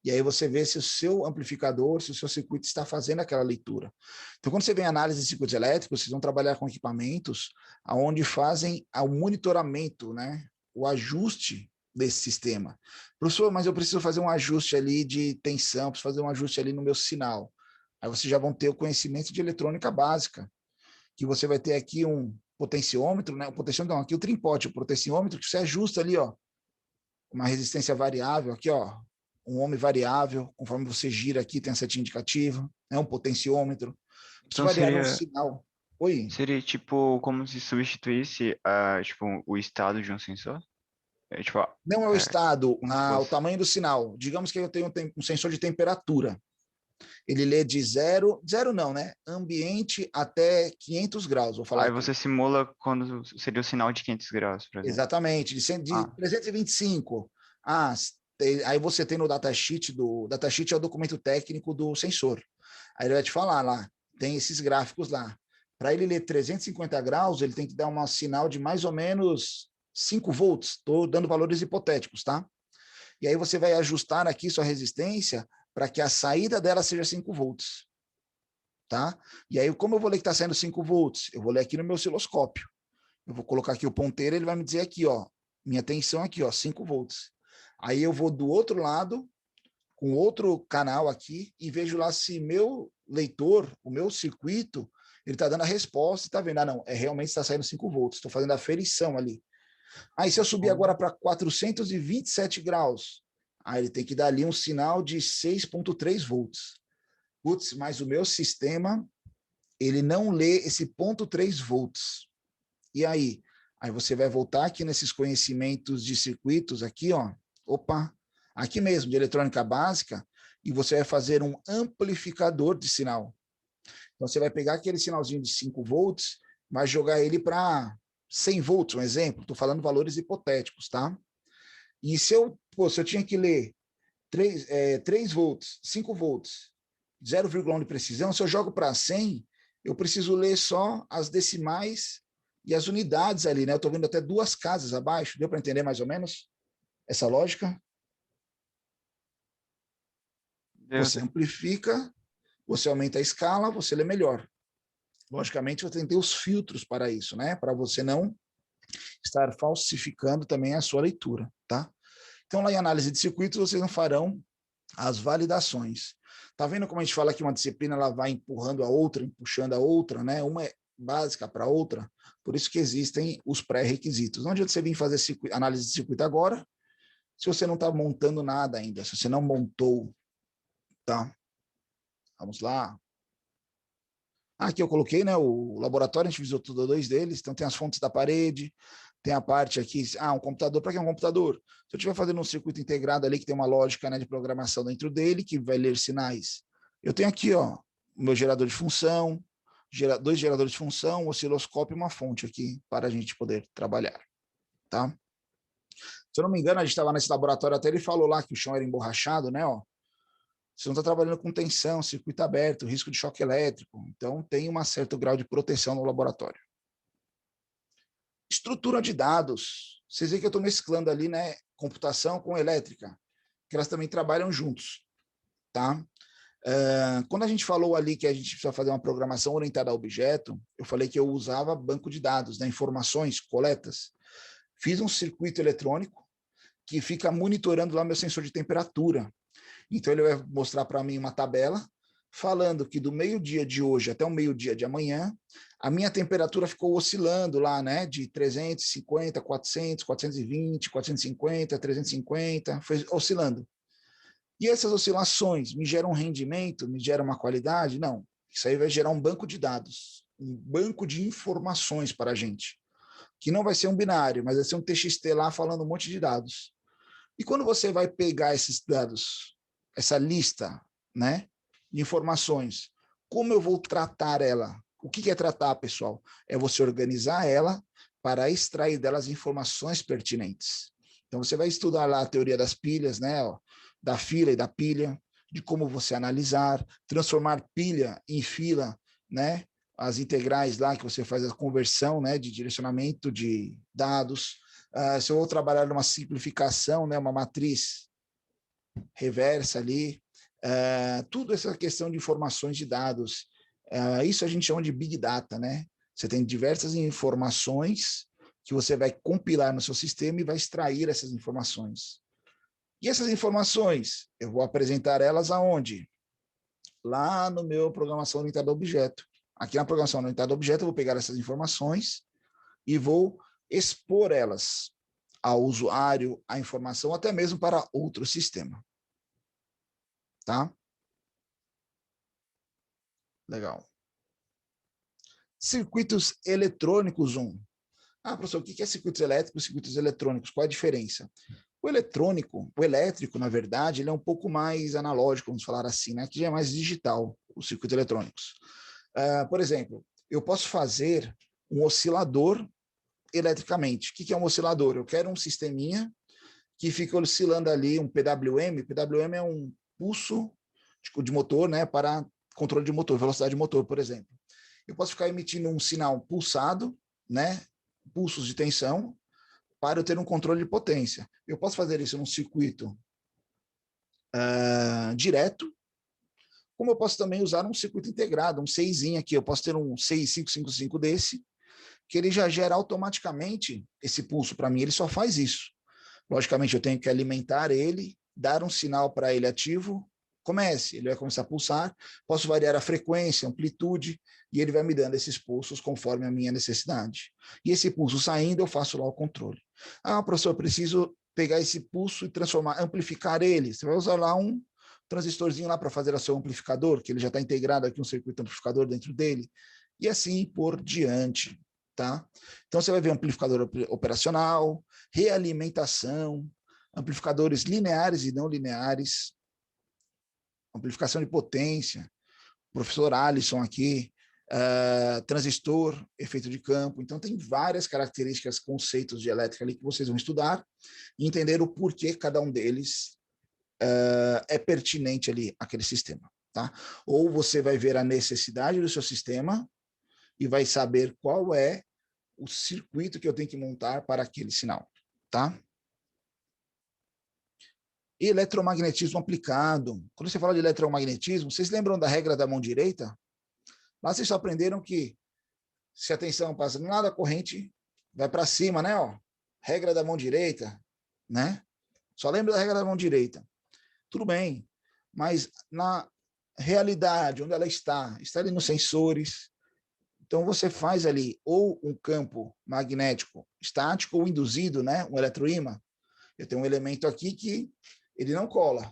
E aí você vê se o seu amplificador, se o seu circuito está fazendo aquela leitura. Então, quando você vem análise de circuitos elétricos, vocês vão trabalhar com equipamentos onde fazem o monitoramento, né? O ajuste desse sistema. Professor, mas eu preciso fazer um ajuste ali de tensão, preciso fazer um ajuste ali no meu sinal. Aí vocês já vão ter o conhecimento de eletrônica básica, que você vai ter aqui um potenciômetro, né? O potenciômetro não, aqui o trimpote, o potenciômetro que você ajusta ali, ó, uma resistência variável, aqui, ó, um ohm variável, conforme você gira aqui, tem a setinha indicativa, é um potenciômetro. Você Então variar um sinal. Oi? seria tipo como se substituísse tipo, o estado de um sensor? É, tipo, Não é o estado, como se o fosse. tamanho do sinal. Digamos que eu tenho um sensor de temperatura. Ele lê de zero não, né? Ambiente até 500 graus, vou falar Aí aqui. você simula quando seria o sinal de 500 graus, por exemplo. Exatamente, de 325. Aí você tem no datasheet, datasheet é o documento técnico do sensor. Aí ele vai te falar lá, tem esses gráficos lá. Para ele ler 350 graus, ele tem que dar um sinal de mais ou menos 5 volts. Estou dando valores hipotéticos, tá? E aí você vai ajustar aqui sua resistência para que a saída dela seja 5 volts. Tá? E aí, como eu vou ler que está saindo 5 volts? Eu vou ler aqui no meu osciloscópio. Eu vou colocar aqui o ponteiro, ele vai me dizer aqui, ó, minha tensão aqui, ó, 5 volts. Aí eu vou do outro lado, com outro canal aqui, e vejo lá se meu leitor, o meu circuito, ele está dando a resposta, está vendo? Ah, não, realmente está saindo 5 volts, estou fazendo a ferição ali. Aí se eu subir agora para 427 graus, aí ele tem que dar ali um sinal de 6,3 volts. Putz, mas o meu sistema, ele não lê esse 0,3 volts. E aí? Aí você vai voltar aqui nesses conhecimentos de circuitos aqui, ó. Opa, aqui mesmo, de eletrônica básica, e você vai fazer um amplificador de sinal. Então, você vai pegar aquele sinalzinho de 5 volts, vai jogar ele para 100 volts, um exemplo. Estou falando valores hipotéticos, tá? E se eu tinha que ler 3 volts, 5 volts, 0,1 de precisão, se eu jogo para 100, eu preciso ler só as decimais e as unidades ali, né? Eu estou vendo até 2 casas abaixo. Deu para entender mais ou menos essa lógica? Você amplifica, você aumenta a escala, você lê melhor. Logicamente, você tem que ter os filtros para isso, né? Para você não estar falsificando também a sua leitura, tá? Então, lá em análise de circuitos, vocês não farão as validações. Tá vendo como a gente fala que uma disciplina ela vai empurrando a outra, puxando a outra, né? Uma é básica para a outra, por isso que existem os pré-requisitos. Não adianta você vir fazer análise de circuito agora, se você não está montando nada ainda, se você não montou Tá? Vamos lá. Aqui eu coloquei, né, o laboratório, a gente visualizou dois deles, então tem as fontes da parede, tem a parte aqui, um computador. Para que é um computador? Se eu estiver fazendo um circuito integrado ali, que tem uma lógica, né, de programação dentro dele, que vai ler sinais. Eu tenho aqui, ó, o meu gerador de função, dois geradores de função, um osciloscópio e uma fonte aqui, para a gente poder trabalhar, tá? Se eu não me engano, a gente estava nesse laboratório, até ele falou lá que o chão era emborrachado, né, ó. Você não está trabalhando com tensão, circuito aberto, risco de choque elétrico. Então, tem um certo grau de proteção no laboratório. Estrutura de dados. Vocês veem que eu estou mesclando ali, né, computação com elétrica, que elas também trabalham juntos, tá? Quando a gente falou ali que a gente precisa fazer uma programação orientada a objeto, eu falei que eu usava banco de dados, né, informações, coletas. Fiz um circuito eletrônico que fica monitorando lá meu sensor de temperatura. Então, ele vai mostrar para mim uma tabela falando que do meio-dia de hoje até o meio-dia de amanhã, a minha temperatura ficou oscilando lá, né, de 350, 400, 420, 450, 350, foi oscilando. E essas oscilações me geram um rendimento, me geram uma qualidade? Não. Isso aí vai gerar um banco de dados, um banco de informações para a gente, que não vai ser um binário, mas vai ser um TXT lá falando um monte de dados. E quando você vai pegar esses dados, essa lista, né, de informações, como eu vou tratar ela? O que é tratar, pessoal? É você organizar ela para extrair delas informações pertinentes. Então, você vai estudar lá a teoria das pilhas, né, ó, da fila e da pilha, de como você analisar, transformar pilha em fila, né, as integrais lá que você faz a conversão, né, de direcionamento de dados. Se eu vou trabalhar numa simplificação, né, uma matriz reversa ali, tudo essa questão de informações de dados, isso a gente chama de Big Data, né? Você tem diversas informações que você vai compilar no seu sistema e vai extrair essas informações. E essas informações, eu vou apresentar elas aonde? Lá no meu programação orientada a objeto. Aqui na programação orientada a objeto, eu vou pegar essas informações e vou expor elas ao usuário, a informação, até mesmo para outro sistema. Tá? Legal. Circuitos eletrônicos 1. Professor, o que é circuitos elétricos e circuitos eletrônicos? Qual é a diferença? O elétrico, na verdade, ele é um pouco mais analógico, vamos falar assim, né? Que já é mais digital, os circuitos eletrônicos. Por exemplo, eu posso fazer um oscilador eletricamente. O que é um oscilador? Eu quero um sisteminha que fica oscilando ali, um PWM. PWM é um pulso de motor, né? Para controle de motor, velocidade de motor, por exemplo. Eu posso ficar emitindo um sinal pulsado, né? Pulsos de tensão, para eu ter um controle de potência. Eu posso fazer isso num circuito direto, como eu posso também usar um circuito integrado, um 6 aqui. Eu posso ter um 6555 desse, que ele já gera automaticamente esse pulso para mim, ele só faz isso. Logicamente, eu tenho que alimentar ele, dar um sinal para ele ativo, ele vai começar a pulsar, posso variar a frequência, amplitude, e ele vai me dando esses pulsos conforme a minha necessidade. E esse pulso saindo, eu faço lá o controle. Professor, eu preciso pegar esse pulso e transformar, amplificar ele. Você vai usar lá um transistorzinho lá para fazer o seu amplificador, que ele já está integrado aqui, um circuito amplificador dentro dele, e assim por diante. Tá? Então, você vai ver amplificador operacional, realimentação, amplificadores lineares e não lineares, amplificação de potência, professor Alisson aqui, transistor, efeito de campo. Então, tem várias características, conceitos de elétrica ali que vocês vão estudar e entender o porquê cada um deles é pertinente ali àquele sistema. Tá? Ou você vai ver a necessidade do seu sistema e vai saber qual é o circuito que eu tenho que montar para aquele sinal, tá? E eletromagnetismo aplicado. Quando você fala de eletromagnetismo, vocês lembram da regra da mão direita? Lá vocês só aprenderam que se a tensão passa do lado da corrente, vai para cima, né? Ó, regra da mão direita, né? Só lembra da regra da mão direita. Tudo bem, mas na realidade, onde ela está ali nos sensores. Então, você faz ali ou um campo magnético estático ou induzido, né? Um eletroímã. Eu tenho um elemento aqui que ele não cola.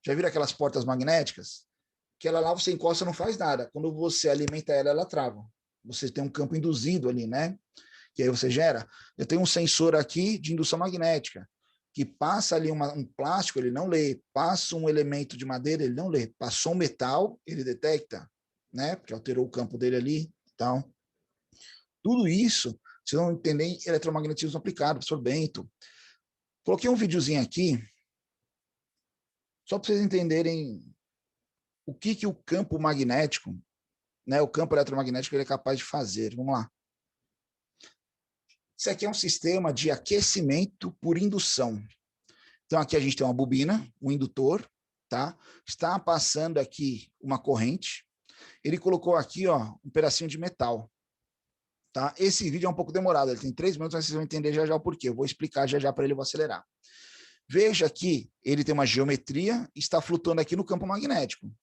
Já viram aquelas portas magnéticas? Que ela lá você encosta, não faz nada. Quando você alimenta ela, ela trava. Você tem um campo induzido ali, né? Que aí você gera. Eu tenho um sensor aqui de indução magnética, que passa ali um plástico, ele não lê. Passa um elemento de madeira, ele não lê. Passou um metal, ele detecta, né? Porque alterou o campo dele ali. Então, tudo isso, vocês vão entender em eletromagnetismo aplicado, professor Bento. Coloquei um videozinho aqui, só para vocês entenderem o que o campo magnético, né, o campo eletromagnético, ele é capaz de fazer. Vamos lá. Isso aqui é um sistema de aquecimento por indução. Então, aqui a gente tem uma bobina, um indutor, tá? Está passando aqui uma corrente. Ele colocou aqui, ó, um pedacinho de metal. Tá? Esse vídeo é um pouco demorado, ele tem 3 minutos, mas vocês vão entender já já o porquê. Eu vou explicar já já para ele, vou acelerar. Veja que ele tem uma geometria, está flutuando aqui no campo magnético.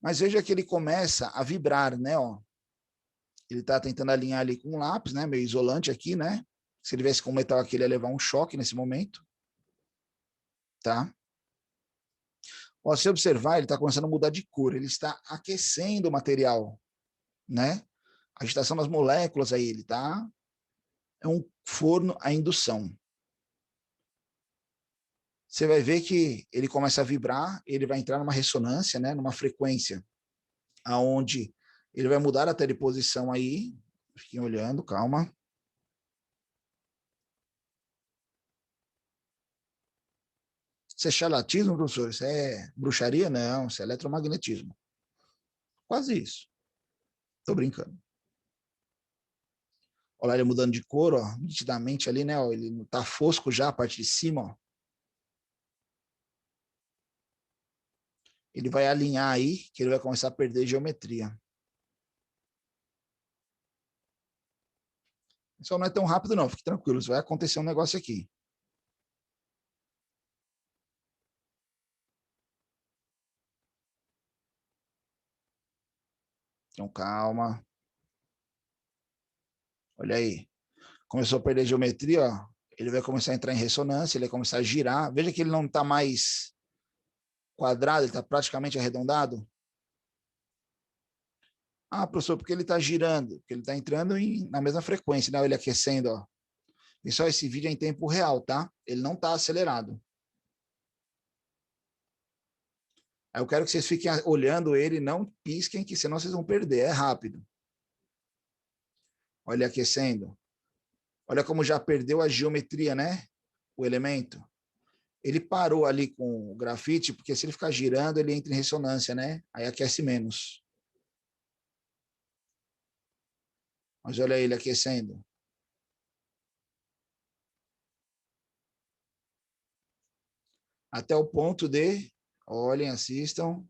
Mas veja que ele começa a vibrar, né? Ó. Ele está tentando alinhar ali com um lápis, né? Meio isolante aqui, né? Se ele viesse com metal aqui, ele ia levar um choque nesse momento. Tá? Ó, se observar, ele está começando a mudar de cor. Ele está aquecendo o material, né? A agitação das moléculas aí, ele tá... É um forno a indução. Você vai ver que ele começa a vibrar, ele vai entrar numa ressonância, né? Numa frequência, aonde ele vai mudar até de posição aí. Fiquem olhando, calma. Isso é charlatismo, professor? Isso é bruxaria? Não, isso é eletromagnetismo. Quase isso. Tô brincando. Olha ele mudando de cor, ó, nitidamente ali, né? Ó, ele tá fosco já a parte de cima, ó. Ele vai alinhar aí, que ele vai começar a perder geometria. Só não é tão rápido não, fique tranquilo, vai acontecer um negócio aqui. Então calma. Olha aí. Começou a perder geometria, ó. Ele vai começar a entrar em ressonância, ele vai começar a girar. Veja que ele não está mais quadrado, ele está praticamente arredondado. Ah, professor, porque ele está girando? Porque ele está entrando na mesma frequência, né? Ele aquecendo, ó. Pessoal, esse vídeo é em tempo real, tá? Ele não está acelerado. Aí eu quero que vocês fiquem olhando ele, não pisquem, que senão vocês vão perder. É rápido. Olha ele aquecendo. Olha como já perdeu a geometria, né? O elemento. Ele parou ali com o grafite, porque se ele ficar girando, ele entra em ressonância, né? Aí aquece menos. Mas olha ele aquecendo. Até o ponto de, olhem, assistam,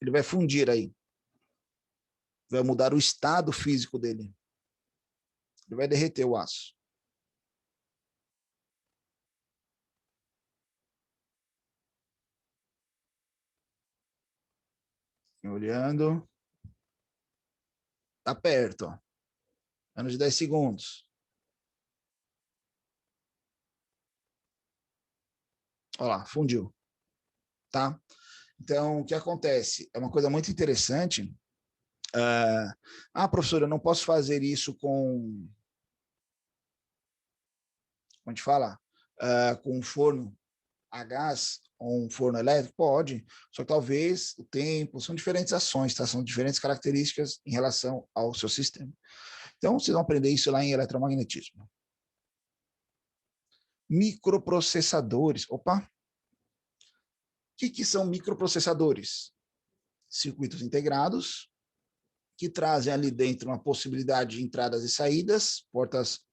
ele vai fundir aí. Vai mudar o estado físico dele. Ele vai derreter o aço. Olhando. Tá perto, ó. Menos de 10 segundos. Olha lá, fundiu. Tá? Então, o que acontece? É uma coisa muito interessante. Professor, eu não posso fazer isso com... Como a gente fala? Com um forno a gás ou um forno elétrico? Pode. Só que talvez o tempo... São diferentes ações, tá? São diferentes características em relação ao seu sistema. Então, vocês vão aprender isso lá em eletromagnetismo. Microprocessadores. Opa! O que são microprocessadores? Circuitos integrados que trazem ali dentro uma possibilidade de entradas e saídas, portas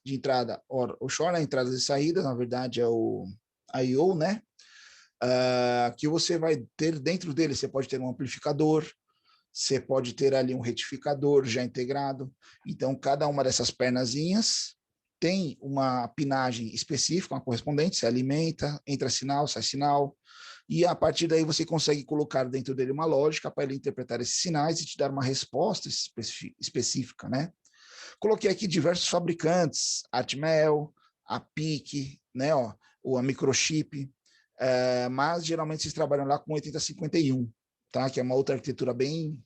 de entrada or shore, né? Entradas e saídas, na verdade é o I/O, né? Que você vai ter dentro dele, você pode ter um amplificador, você pode ter ali um retificador já integrado. Então, cada uma dessas pernazinhas tem uma pinagem específica, uma correspondente, você alimenta, entra sinal, sai sinal, e a partir daí você consegue colocar dentro dele uma lógica para ele interpretar esses sinais e te dar uma resposta específica, né? Coloquei aqui diversos fabricantes, Atmel, a PIC, né, ó, ou a Microchip, mas geralmente vocês trabalham lá com 8051, tá? Que é uma outra arquitetura bem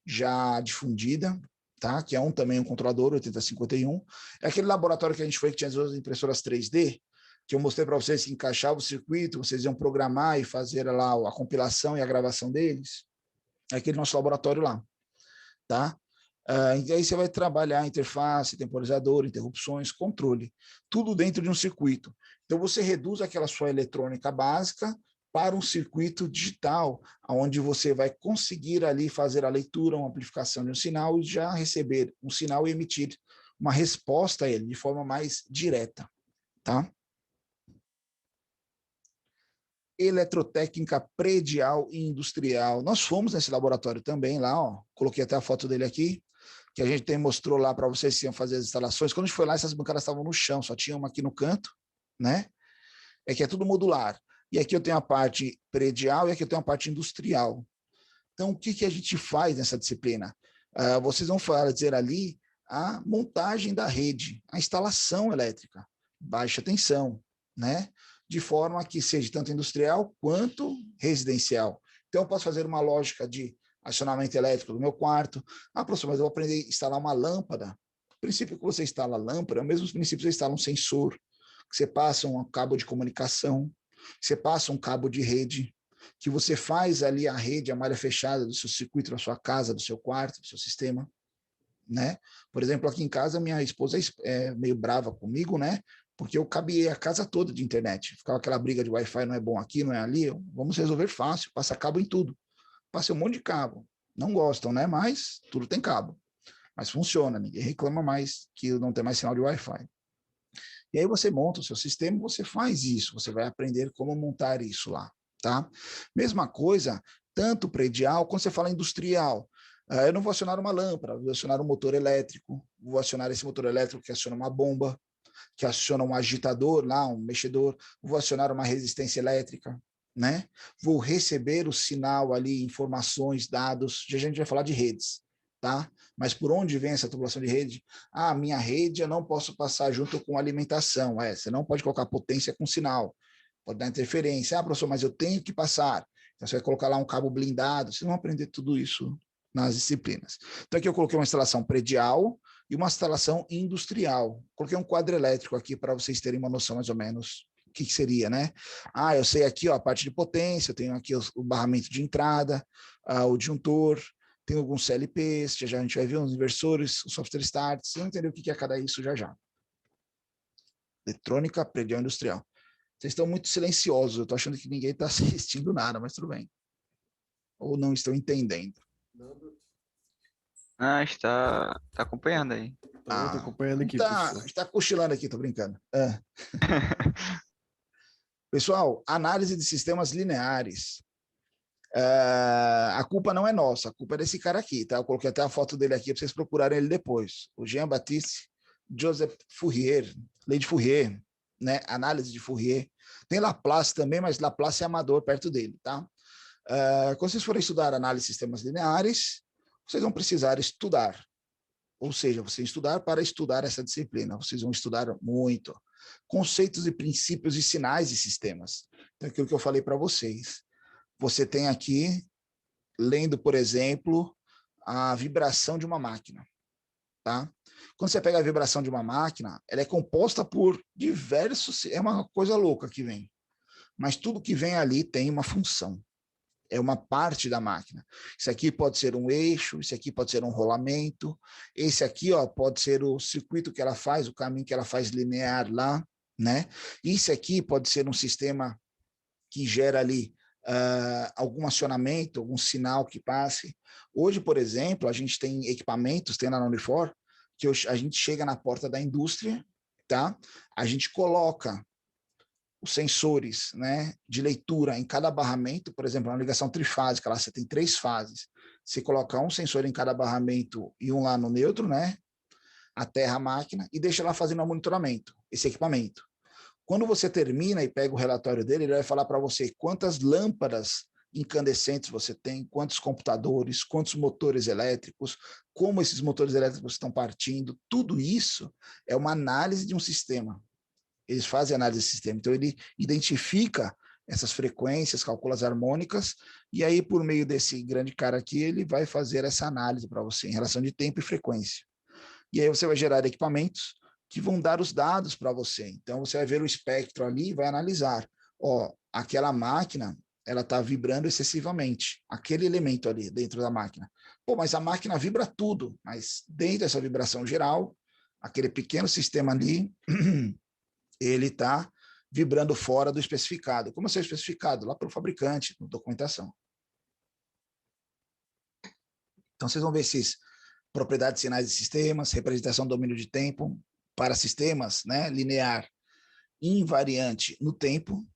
já difundida, tá? Que é também um controlador 8051. É aquele laboratório que a gente foi que tinha as duas impressoras 3D, que eu mostrei para vocês que encaixava o circuito, vocês iam programar e fazer lá a compilação e a gravação deles. É aquele nosso laboratório lá, tá? E aí você vai trabalhar interface, temporizador, interrupções, controle, tudo dentro de um circuito. Então você reduz aquela sua eletrônica básica para um circuito digital, onde você vai conseguir ali fazer a leitura, uma amplificação de um sinal e já receber um sinal e emitir uma resposta a ele de forma mais direta, tá? Eletrotécnica predial e industrial. Nós fomos nesse laboratório também lá, ó, coloquei até a foto dele aqui, que a gente mostrou lá para vocês que iam fazer as instalações. Quando a gente foi lá, essas bancadas estavam no chão, só tinha uma aqui no canto, né? É que é tudo modular. E aqui eu tenho a parte predial e aqui eu tenho a parte industrial. Então, o que a gente faz nessa disciplina? Vocês vão dizer ali a montagem da rede, a instalação elétrica, baixa tensão, né? De forma que seja tanto industrial quanto residencial. Então, eu posso fazer uma lógica de acionamento elétrico do meu quarto. Professor, mas eu vou aprender a instalar uma lâmpada. O princípio que você instala a lâmpada é o mesmo princípio que você instala um sensor, que você passa um cabo de comunicação, que você passa um cabo de rede, que você faz ali a rede, a malha fechada do seu circuito, da sua casa, do seu quarto, do seu sistema, né? Por exemplo, aqui em casa, minha esposa é meio brava comigo, né? Porque eu cabeei a casa toda de internet. Ficava aquela briga de Wi-Fi, não é bom aqui, não é ali. Vamos resolver fácil, passa cabo em tudo. Passa um monte de cabo. Não gostam, né? Mas tudo tem cabo. Mas funciona, ninguém reclama mais que não tem mais sinal de Wi-Fi. E aí você monta o seu sistema, você faz isso, você vai aprender como montar isso lá, tá? Mesma coisa, tanto predial, quando você fala industrial. Eu não vou acionar uma lâmpada, vou acionar um motor elétrico, vou acionar esse motor elétrico que aciona uma bomba, que aciona um agitador lá, um mexedor, vou acionar uma resistência elétrica, né? Vou receber o sinal ali, informações, dados, já a gente vai falar de redes, tá? Mas por onde vem essa tubulação de rede? Minha rede eu não posso passar junto com alimentação, você não pode colocar potência com sinal, pode dar interferência. Professor, mas eu tenho que passar. Então você vai colocar lá um cabo blindado, vocês vão aprender tudo isso nas disciplinas. Então aqui eu coloquei uma instalação predial e uma instalação industrial. Coloquei um quadro elétrico aqui para vocês terem uma noção mais ou menos o que seria, né? Eu sei aqui, ó, a parte de potência, eu tenho aqui o barramento de entrada, o disjuntor, tem alguns CLPs, já a gente vai ver uns inversores, os software starts, vocês vão entender o que é cada isso já já. Eletrônica predial industrial. Vocês estão muito silenciosos, eu estou achando que ninguém está assistindo nada, mas tudo bem. Ou não estão entendendo. Está acompanhando aí. Tô acompanhando aqui, Está cochilando aqui, tô brincando. Pessoal, análise de sistemas lineares. A culpa não é nossa, a culpa é desse cara aqui, tá? Eu coloquei até a foto dele aqui para vocês procurarem ele depois. O Jean-Baptiste Joseph Fourier, lei de Fourier, né? Análise de Fourier. Tem Laplace também, mas Laplace é amador perto dele, tá? Quando vocês forem estudar análise de sistemas lineares, vocês vão precisar estudar. Ou seja, vocês estudar para estudar essa disciplina. Vocês vão estudar muito. Conceitos e princípios e sinais de sistemas. Então, aquilo que eu falei para vocês. Você tem aqui, lendo, por exemplo, a vibração de uma máquina. Tá? Quando você pega a vibração de uma máquina, ela é composta por diversos... É uma coisa louca que vem. Mas tudo que vem ali tem uma função. É uma parte da máquina. Isso aqui pode ser um eixo, isso aqui pode ser um rolamento, esse aqui, ó, pode ser o circuito que ela faz, o caminho que ela faz linear lá, né? Isso aqui pode ser um sistema que gera ali algum acionamento, algum sinal que passe. Hoje, por exemplo, a gente tem equipamentos, tem lá na Unifor, que a gente chega na porta da indústria, tá? A gente coloca os sensores, né, de leitura em cada barramento, por exemplo, uma ligação trifásica, lá você tem 3 fases. Você coloca um sensor em cada barramento e um lá no neutro, né, aterra a máquina e deixa lá fazendo o monitoramento, esse equipamento. Quando você termina e pega o relatório dele, ele vai falar para você quantas lâmpadas incandescentes você tem, quantos computadores, quantos motores elétricos, como esses motores elétricos estão partindo, tudo isso é uma análise de um sistema. Eles fazem análise de sistema, então ele identifica essas frequências, calcula as harmônicas, e aí, por meio desse grande cara aqui, ele vai fazer essa análise para você em relação de tempo e frequência. E aí você vai gerar equipamentos que vão dar os dados para você. Então, você vai ver o espectro ali e vai analisar. Ó, aquela máquina, ela está vibrando excessivamente. Aquele elemento ali dentro da máquina. Pô, mas a máquina vibra tudo. Mas dentro dessa vibração geral, aquele pequeno sistema ali, ele está vibrando fora do especificado. Como é o especificado? Lá pelo fabricante, na documentação. Então, vocês vão ver esses propriedades de sinais de sistemas, representação do domínio de tempo para sistemas, né, linear invariante no tempo,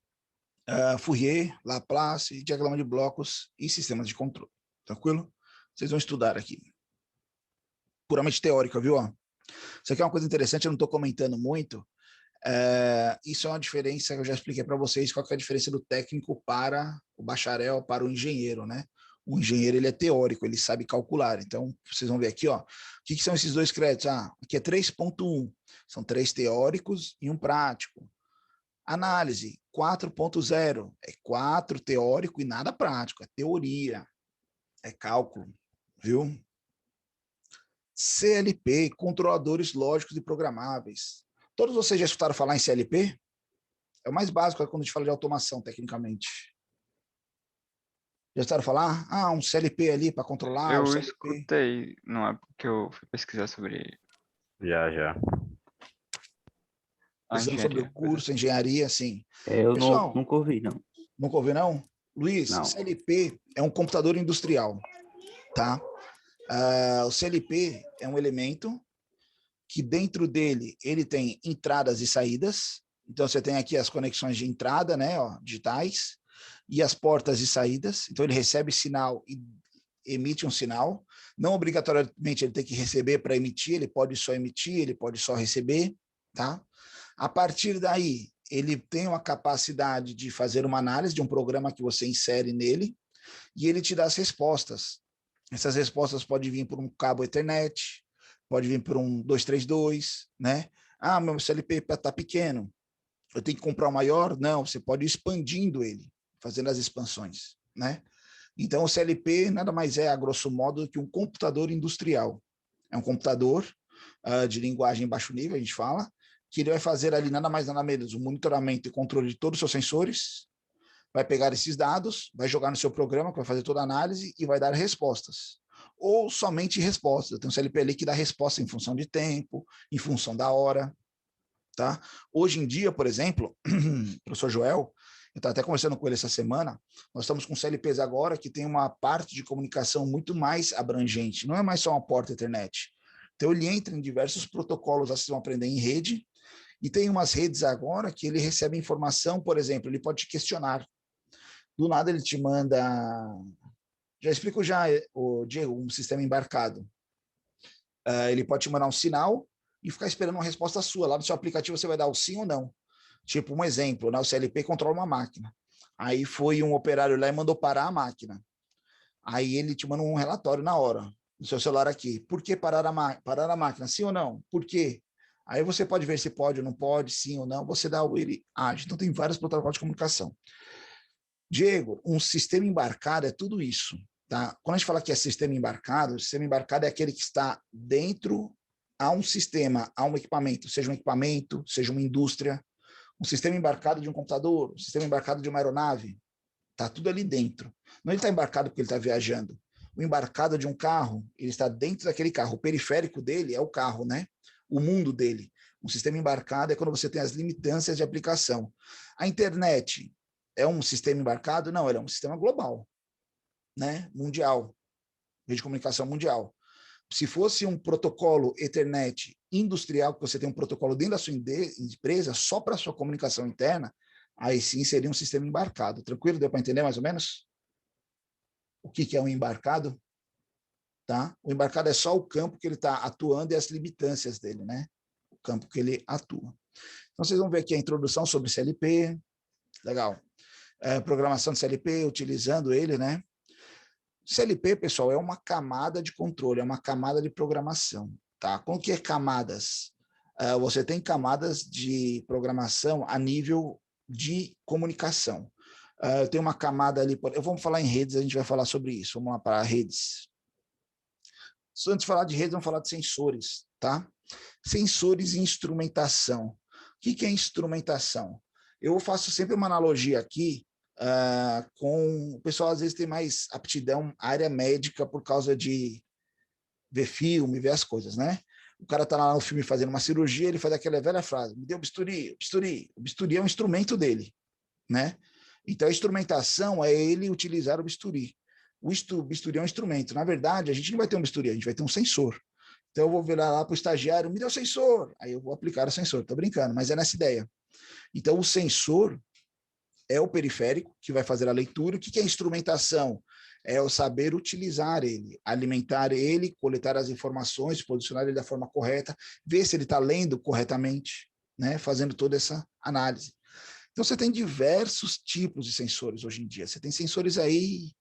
Fourier, Laplace, diagrama de blocos e sistemas de controle. Tranquilo? Vocês vão estudar aqui. Puramente teórica, viu? Isso aqui é uma coisa interessante, eu não estou comentando muito. Isso é uma diferença que eu já expliquei para vocês, qual que é a diferença do técnico para o bacharel, para o engenheiro, né? O engenheiro, ele é teórico, ele sabe calcular. Então, vocês vão ver aqui, ó, o que são esses dois créditos? Aqui é 3.1, são 3 teóricos e um prático. Análise, 4.0, é 4 teórico e nada prático, é teoria, é cálculo, viu? CLP, controladores lógicos e programáveis. Todos vocês já escutaram falar em CLP? É o mais básico quando a gente fala de automação, tecnicamente. Já escutaram falar? Um CLP ali para controlar. Eu escutei, não é porque eu fui pesquisar sobre Já. a Pesquisando sobre o engenharia. curso, engenharia, assim. Eu Pessoal, nunca ouvi, não. nunca ouviu, não? Luiz, Não. CLP é um computador industrial, tá? O CLP é um elemento que dentro dele ele tem entradas e saídas. Então você tem aqui as conexões de entrada, né, ó, digitais, e as portas de saídas. Então ele recebe sinal e emite um sinal. Não obrigatoriamente ele tem que receber para emitir, ele pode só emitir, ele pode só receber, tá? A partir daí, ele tem uma capacidade de fazer uma análise de um programa que você insere nele e ele te dá as respostas. Essas respostas podem vir por um cabo Ethernet, pode vir por um 232, né? Meu CLP está pequeno, eu tenho que comprar um maior? Não, você pode ir expandindo ele, fazendo as expansões, né? Então, o CLP nada mais é, a grosso modo, do que um computador industrial. É um computador de linguagem baixo nível, a gente fala, que ele vai fazer ali nada mais nada menos o monitoramento e controle de todos os seus sensores, vai pegar esses dados, vai jogar no seu programa, que vai fazer toda a análise e vai dar respostas. Ou somente respostas. Tem um CLP ali que dá resposta em função de tempo, em função da hora. Tá? Hoje em dia, por exemplo, o professor Joel, eu estava até conversando com ele essa semana, nós estamos com CLPs agora que tem uma parte de comunicação muito mais abrangente, não é mais só uma porta Ethernet. Então, ele entra em diversos protocolos, vocês vão aprender em rede, e tem umas redes agora que ele recebe informação, por exemplo, ele pode te questionar. Do nada ele te manda... Já explico o Diego, um sistema embarcado. Ele pode te mandar um sinal e ficar esperando uma resposta sua. Lá no seu aplicativo você vai dar o sim ou não. Tipo, um exemplo, né? O CLP controla uma máquina. Aí foi um operário lá e mandou parar a máquina. Aí ele te manda um relatório na hora, no seu celular aqui. Por que parar a máquina? Sim ou não? Por quê? Aí você pode ver se pode ou não pode, sim ou não. Você dá o ele age. Então tem vários protocolos de comunicação. Diego, um sistema embarcado é tudo isso. Tá? Quando a gente fala que é sistema embarcado, o sistema embarcado é aquele que está dentro a um sistema, a um equipamento, seja uma indústria, um sistema embarcado de um computador, um sistema embarcado de uma aeronave, está tudo ali dentro. Não ele está embarcado porque ele está viajando. O embarcado de um carro, ele está dentro daquele carro. O periférico dele é o carro, né? O mundo dele. Um sistema embarcado é quando você tem as limitâncias de aplicação. A internet é um sistema embarcado? Não, ele é um sistema global, né? Mundial, rede de comunicação mundial. Se fosse um protocolo Ethernet industrial, que você tem um protocolo dentro da sua empresa, só para a sua comunicação interna, aí sim seria um sistema embarcado. Tranquilo? Deu para entender mais ou menos? O que é um embarcado? Tá? O embarcado é só o campo que ele está atuando e as limitâncias dele, né? O campo que ele atua. Então, vocês vão ver aqui a introdução sobre CLP. Legal. Programação de CLP, utilizando ele, né? CLP, pessoal, é uma camada de controle, é uma camada de programação, tá? Com que camadas? Você tem camadas de programação a nível de comunicação. Eu tenho uma camada ali, eu vou falar em redes, a gente vai falar sobre isso. Vamos lá para redes. Antes de falar de redes, vamos falar de sensores, tá? Sensores e instrumentação. O que é instrumentação? Eu faço sempre uma analogia aqui com... O pessoal às vezes tem mais aptidão à área médica por causa de ver filme, ver as coisas, né? O cara tá lá no filme fazendo uma cirurgia, ele faz aquela velha frase, me deu bisturi, bisturi. O bisturi é um instrumento dele, né? Então, a instrumentação é ele utilizar o bisturi. O bisturi é um instrumento. Na verdade, a gente não vai ter um bisturi, a gente vai ter um sensor. Então, eu vou virar lá para o estagiário, me deu o sensor. Aí eu vou aplicar o sensor. Estou brincando, mas é nessa ideia. Então, o sensor é o periférico que vai fazer a leitura. O que é instrumentação? É o saber utilizar ele, alimentar ele, coletar as informações, posicionar ele da forma correta, ver se ele está lendo corretamente, né? Fazendo toda essa análise. Então, você tem diversos tipos de sensores hoje em dia. Você tem sensores aí,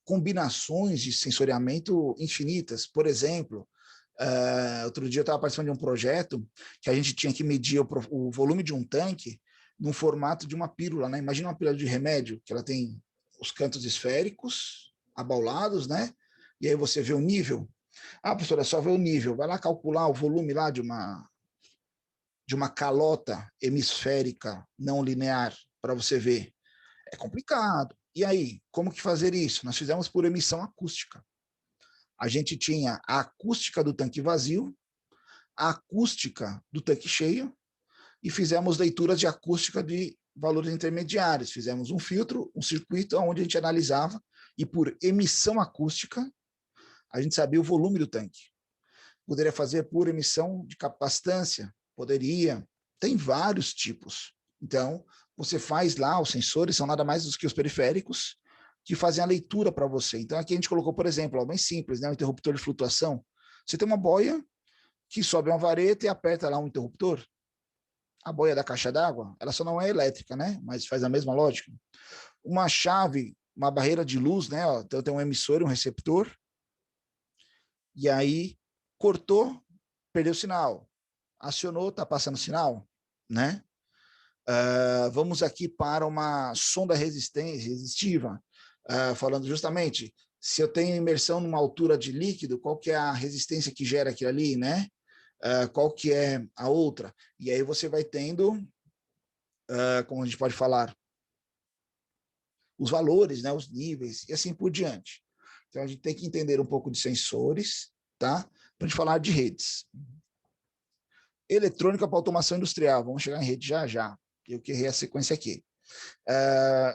combinações de sensoriamento infinitas. Por exemplo, outro dia eu estava participando de um projeto que a gente tinha que medir o volume de um tanque no formato de uma pílula, né? Imagina uma pílula de remédio, que ela tem os cantos esféricos, abaulados, né? E aí você vê o nível. Professora, só vê o nível. Vai lá calcular o volume lá de uma calota hemisférica não linear para você ver. É complicado. E aí, como que fazer isso? Nós fizemos por emissão acústica. A gente tinha a acústica do tanque vazio, a acústica do tanque cheio, e fizemos leituras de acústica de valores intermediários. Fizemos um filtro, um circuito, onde a gente analisava, e por emissão acústica, a gente sabia o volume do tanque. Poderia fazer por emissão de capacitância, poderia, tem vários tipos. Então, você faz lá, os sensores são nada mais do que os periféricos, que fazem a leitura para você. Então, aqui a gente colocou, por exemplo, bem simples, né, um interruptor de flutuação. Você tem uma boia que sobe uma vareta e aperta lá um interruptor. A boia da caixa d'água, ela só não é elétrica, né, mas faz a mesma lógica. Uma chave, uma barreira de luz, né, ó, então tem um emissor e um receptor, e aí cortou, perdeu o sinal. Acionou, está passando sinal, né? Vamos aqui para uma sonda resistiva, falando justamente, se eu tenho imersão numa altura de líquido, qual que é a resistência que gera aquilo ali, né? Qual que é a outra? E aí você vai tendo, como a gente pode falar, os valores, né? Os níveis, e assim por diante. Então, a gente tem que entender um pouco de sensores, tá? Para a gente falar de redes. Eletrônica para automação industrial. Vamos chegar em rede já, já. Eu queria a sequência aqui.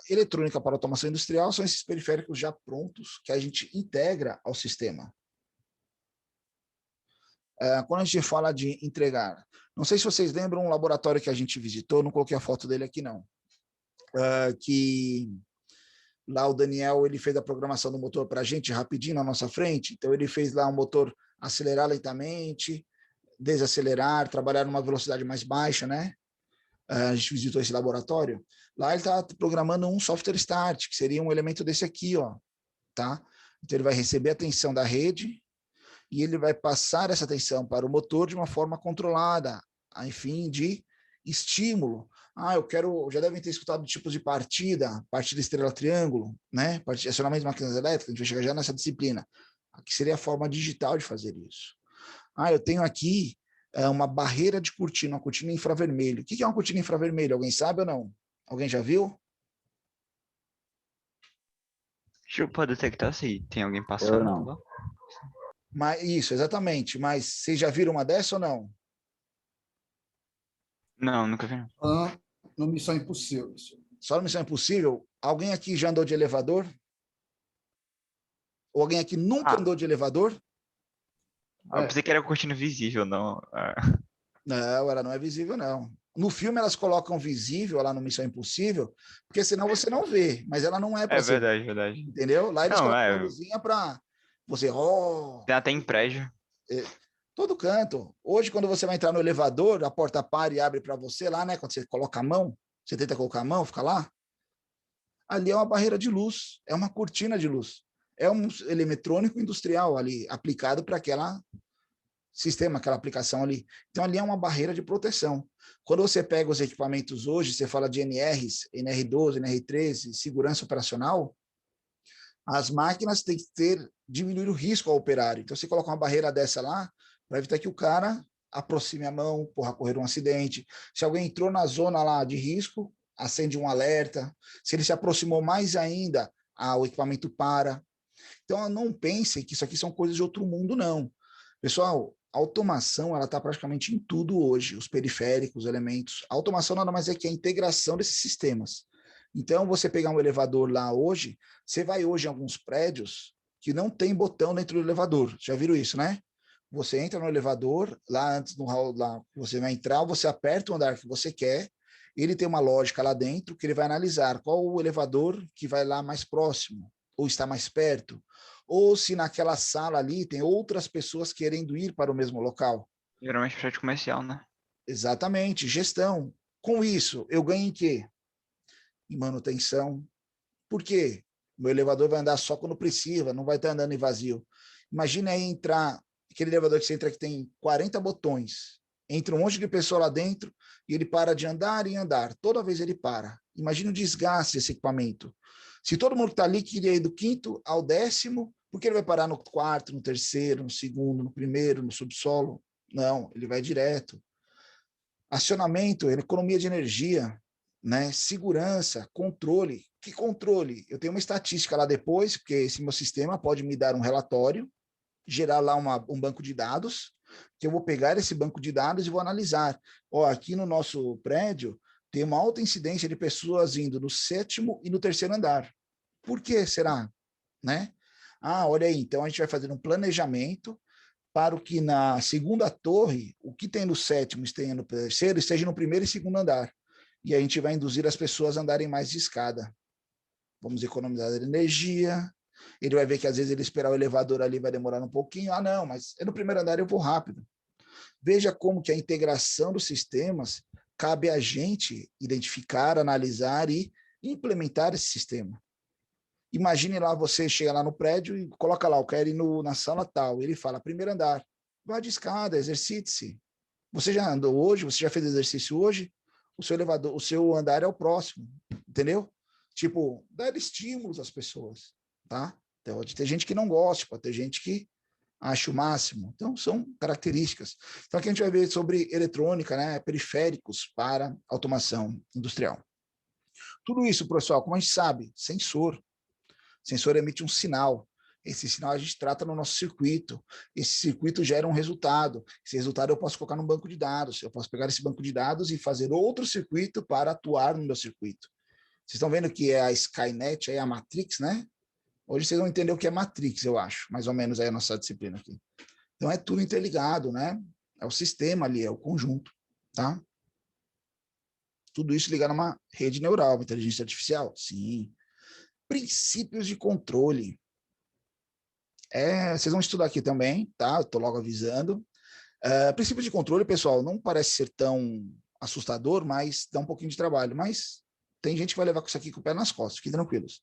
Eletrônica para automação industrial são esses periféricos já prontos que a gente integra ao sistema. Quando a gente fala de entregar, não sei se vocês lembram um laboratório que a gente visitou, não coloquei a foto dele aqui não, que lá o Daniel ele fez a programação do motor para a gente rapidinho na nossa frente, então ele fez lá um motor acelerar lentamente, desacelerar, trabalhar numa velocidade mais baixa, né? A gente visitou esse laboratório. Lá ele está programando um software start, que seria um elemento desse aqui, ó, tá? Então ele vai receber a tensão da rede e ele vai passar essa tensão para o motor de uma forma controlada, a fim de estímulo. Já devem ter escutado tipos de partida estrela-triângulo, né? Acionamento de máquinas elétricas, a gente vai chegar já nessa disciplina. Aqui seria a forma digital de fazer isso. Eu tenho aqui uma barreira de cortina, uma cortina infravermelho. O que é uma cortina infravermelho? Alguém sabe ou não? Alguém já viu? Deixa eu poder detectar se tem alguém Eu passando não. lá. Isso, exatamente. Mas vocês já viram uma dessa ou não? Não, nunca vi. No Missão Impossível. Só no Missão Impossível? Alguém aqui já andou de elevador? Ou alguém aqui nunca andou de elevador? Eu pensei que era cortina visível, não. Não, ela não é visível, não. No filme elas colocam visível lá no Missão Impossível, porque senão você não vê, mas ela não é para É ser. verdade, verdade. Entendeu? Lá eles Não, colocam uma luzinha para você... tem até em prédio. Todo canto. Hoje, quando você vai entrar no elevador, a porta para e abre para você lá, né? Quando você coloca a mão, você tenta colocar a mão, fica lá. Ali é uma barreira de luz, é uma cortina de luz. É um eletrônico industrial ali, aplicado para aquela sistema, aquela aplicação ali. Então, ali é uma barreira de proteção. Quando você pega os equipamentos hoje, você fala de NRs, NR12, NR13, segurança operacional, as máquinas têm que diminuir o risco ao operário. Então, você coloca uma barreira dessa lá, para evitar que o cara aproxime a mão, correr um acidente. Se alguém entrou na zona lá de risco, acende um alerta. Se ele se aproximou mais ainda, o equipamento para. Então, não pensem que isso aqui são coisas de outro mundo, não. Pessoal, a automação ela está praticamente em tudo hoje, os periféricos, os elementos. A automação nada mais é que a integração desses sistemas. Então, você pegar um elevador lá hoje, você vai hoje em alguns prédios que não tem botão dentro do elevador. Já viram isso, né? Você entra no elevador, lá antes no hall, lá você vai entrar, você aperta o andar que você quer, ele tem uma lógica lá dentro que ele vai analisar qual o elevador que vai lá mais próximo, ou está mais perto, ou se naquela sala ali tem outras pessoas querendo ir para o mesmo local. Geralmente prédio comercial, né? Exatamente, gestão. Com isso, eu ganho em quê? Em manutenção. Por quê? Meu elevador vai andar só quando precisa, não vai estar andando em vazio. Imagina aí entrar, aquele elevador que você entra que tem 40 botões, entra um monte de pessoa lá dentro e ele para de andar e andar. Toda vez ele para. Imagina o desgaste desse equipamento. Se todo mundo que está ali queria ir do 5º ao 10º, por que ele vai parar no 4º, no 3º, no 2º, no 1º, no subsolo? Não, ele vai direto. Acionamento, economia de energia, né? Segurança, controle. Que controle? Eu tenho uma estatística lá depois, porque esse meu sistema pode me dar um relatório, gerar lá um banco de dados, que eu vou pegar esse banco de dados e vou analisar. Ó, aqui no nosso prédio tem uma alta incidência de pessoas indo no 7º e no 3º andar. Por que será? Né? Olha aí, então a gente vai fazer um planejamento para o que na 2ª torre, o que tem no 7º esteja no 3º, esteja no 1º e 2º andar. E a gente vai induzir as pessoas a andarem mais de escada. Vamos economizar energia. Ele vai ver que às vezes ele esperar o elevador ali vai demorar um pouquinho. Não, mas é no 1º andar eu vou rápido. Veja como que a integração dos sistemas cabe a gente identificar, analisar e implementar esse sistema. Imagine lá, você chega lá no prédio e coloca lá, eu quero ir na sala tal. Ele fala, 1º andar. Vá de escada, exercite-se. Você já andou hoje? Você já fez exercício hoje? O seu elevador, o seu andar é o próximo, entendeu? Tipo, dar estímulos às pessoas, tá? Então, pode ter gente que não gosta, pode ter gente que acha o máximo. Então, são características. Então, aqui a gente vai ver sobre eletrônica, né? Periféricos para automação industrial. Tudo isso, pessoal, como a gente sabe, sensor. Sensor emite um sinal. Esse sinal a gente trata no nosso circuito. Esse circuito gera um resultado. Esse resultado eu posso colocar num banco de dados. Eu posso pegar esse banco de dados e fazer outro circuito para atuar no meu circuito. Vocês estão vendo que é a Skynet, é a Matrix, né? Hoje vocês vão entender o que é Matrix, eu acho. Mais ou menos aí a nossa disciplina aqui. Então é tudo interligado, né? É o sistema ali, é o conjunto, tá? Tudo isso ligado a uma rede neural, inteligência artificial? Sim. Princípios de controle. Vocês vão estudar aqui também, tá? Estou logo avisando. Princípio de controle, pessoal, não parece ser tão assustador, mas dá um pouquinho de trabalho. Mas tem gente que vai levar isso aqui com o pé nas costas, fiquem tranquilos.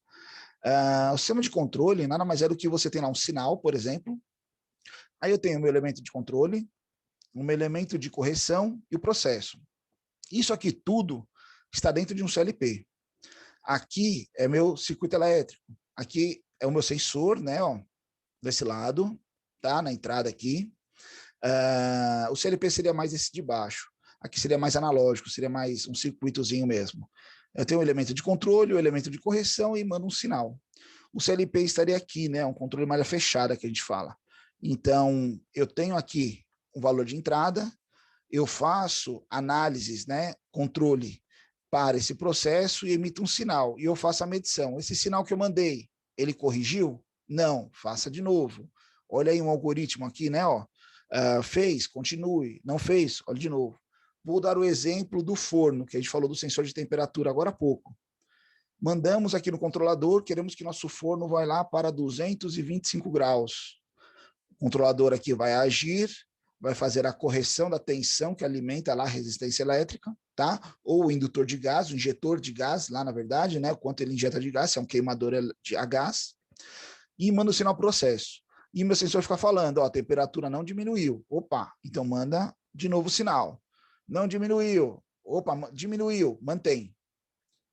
O sistema de controle nada mais é do que você tem lá um sinal, por exemplo. Aí eu tenho o meu elemento de controle, um elemento de correção e o processo. Isso aqui tudo está dentro de um CLP. Aqui é meu circuito elétrico. Aqui é o meu sensor, né? Ó, desse lado, tá? Na entrada aqui. O CLP seria mais esse de baixo. Aqui seria mais analógico, seria mais um circuitozinho mesmo. Eu tenho um elemento de controle, um elemento de correção e mando um sinal. O CLP estaria aqui, né? Um controle malha fechada que a gente fala. Então, eu tenho aqui um valor de entrada, eu faço análises, né? Controle para esse processo e emito um sinal. E eu faço a medição. Esse sinal que eu mandei, ele corrigiu? Não, faça de novo. Olha aí um algoritmo aqui, né? Ó. Fez, continue. Não fez, olha de novo. Vou dar o exemplo do forno, que a gente falou do sensor de temperatura agora há pouco. Mandamos aqui no controlador, queremos que nosso forno vá lá para 225 graus. O controlador aqui vai agir, vai fazer a correção da tensão que alimenta lá a resistência elétrica, tá? Ou o indutor de gás, o injetor de gás, lá na verdade, né? O quanto ele injeta de gás, se é um queimador a gás, e manda o sinal processo. e meu sensor fica falando, ó, a temperatura não diminuiu. Opa, então manda de novo o sinal. Não diminuiu. Opa, diminuiu, mantém.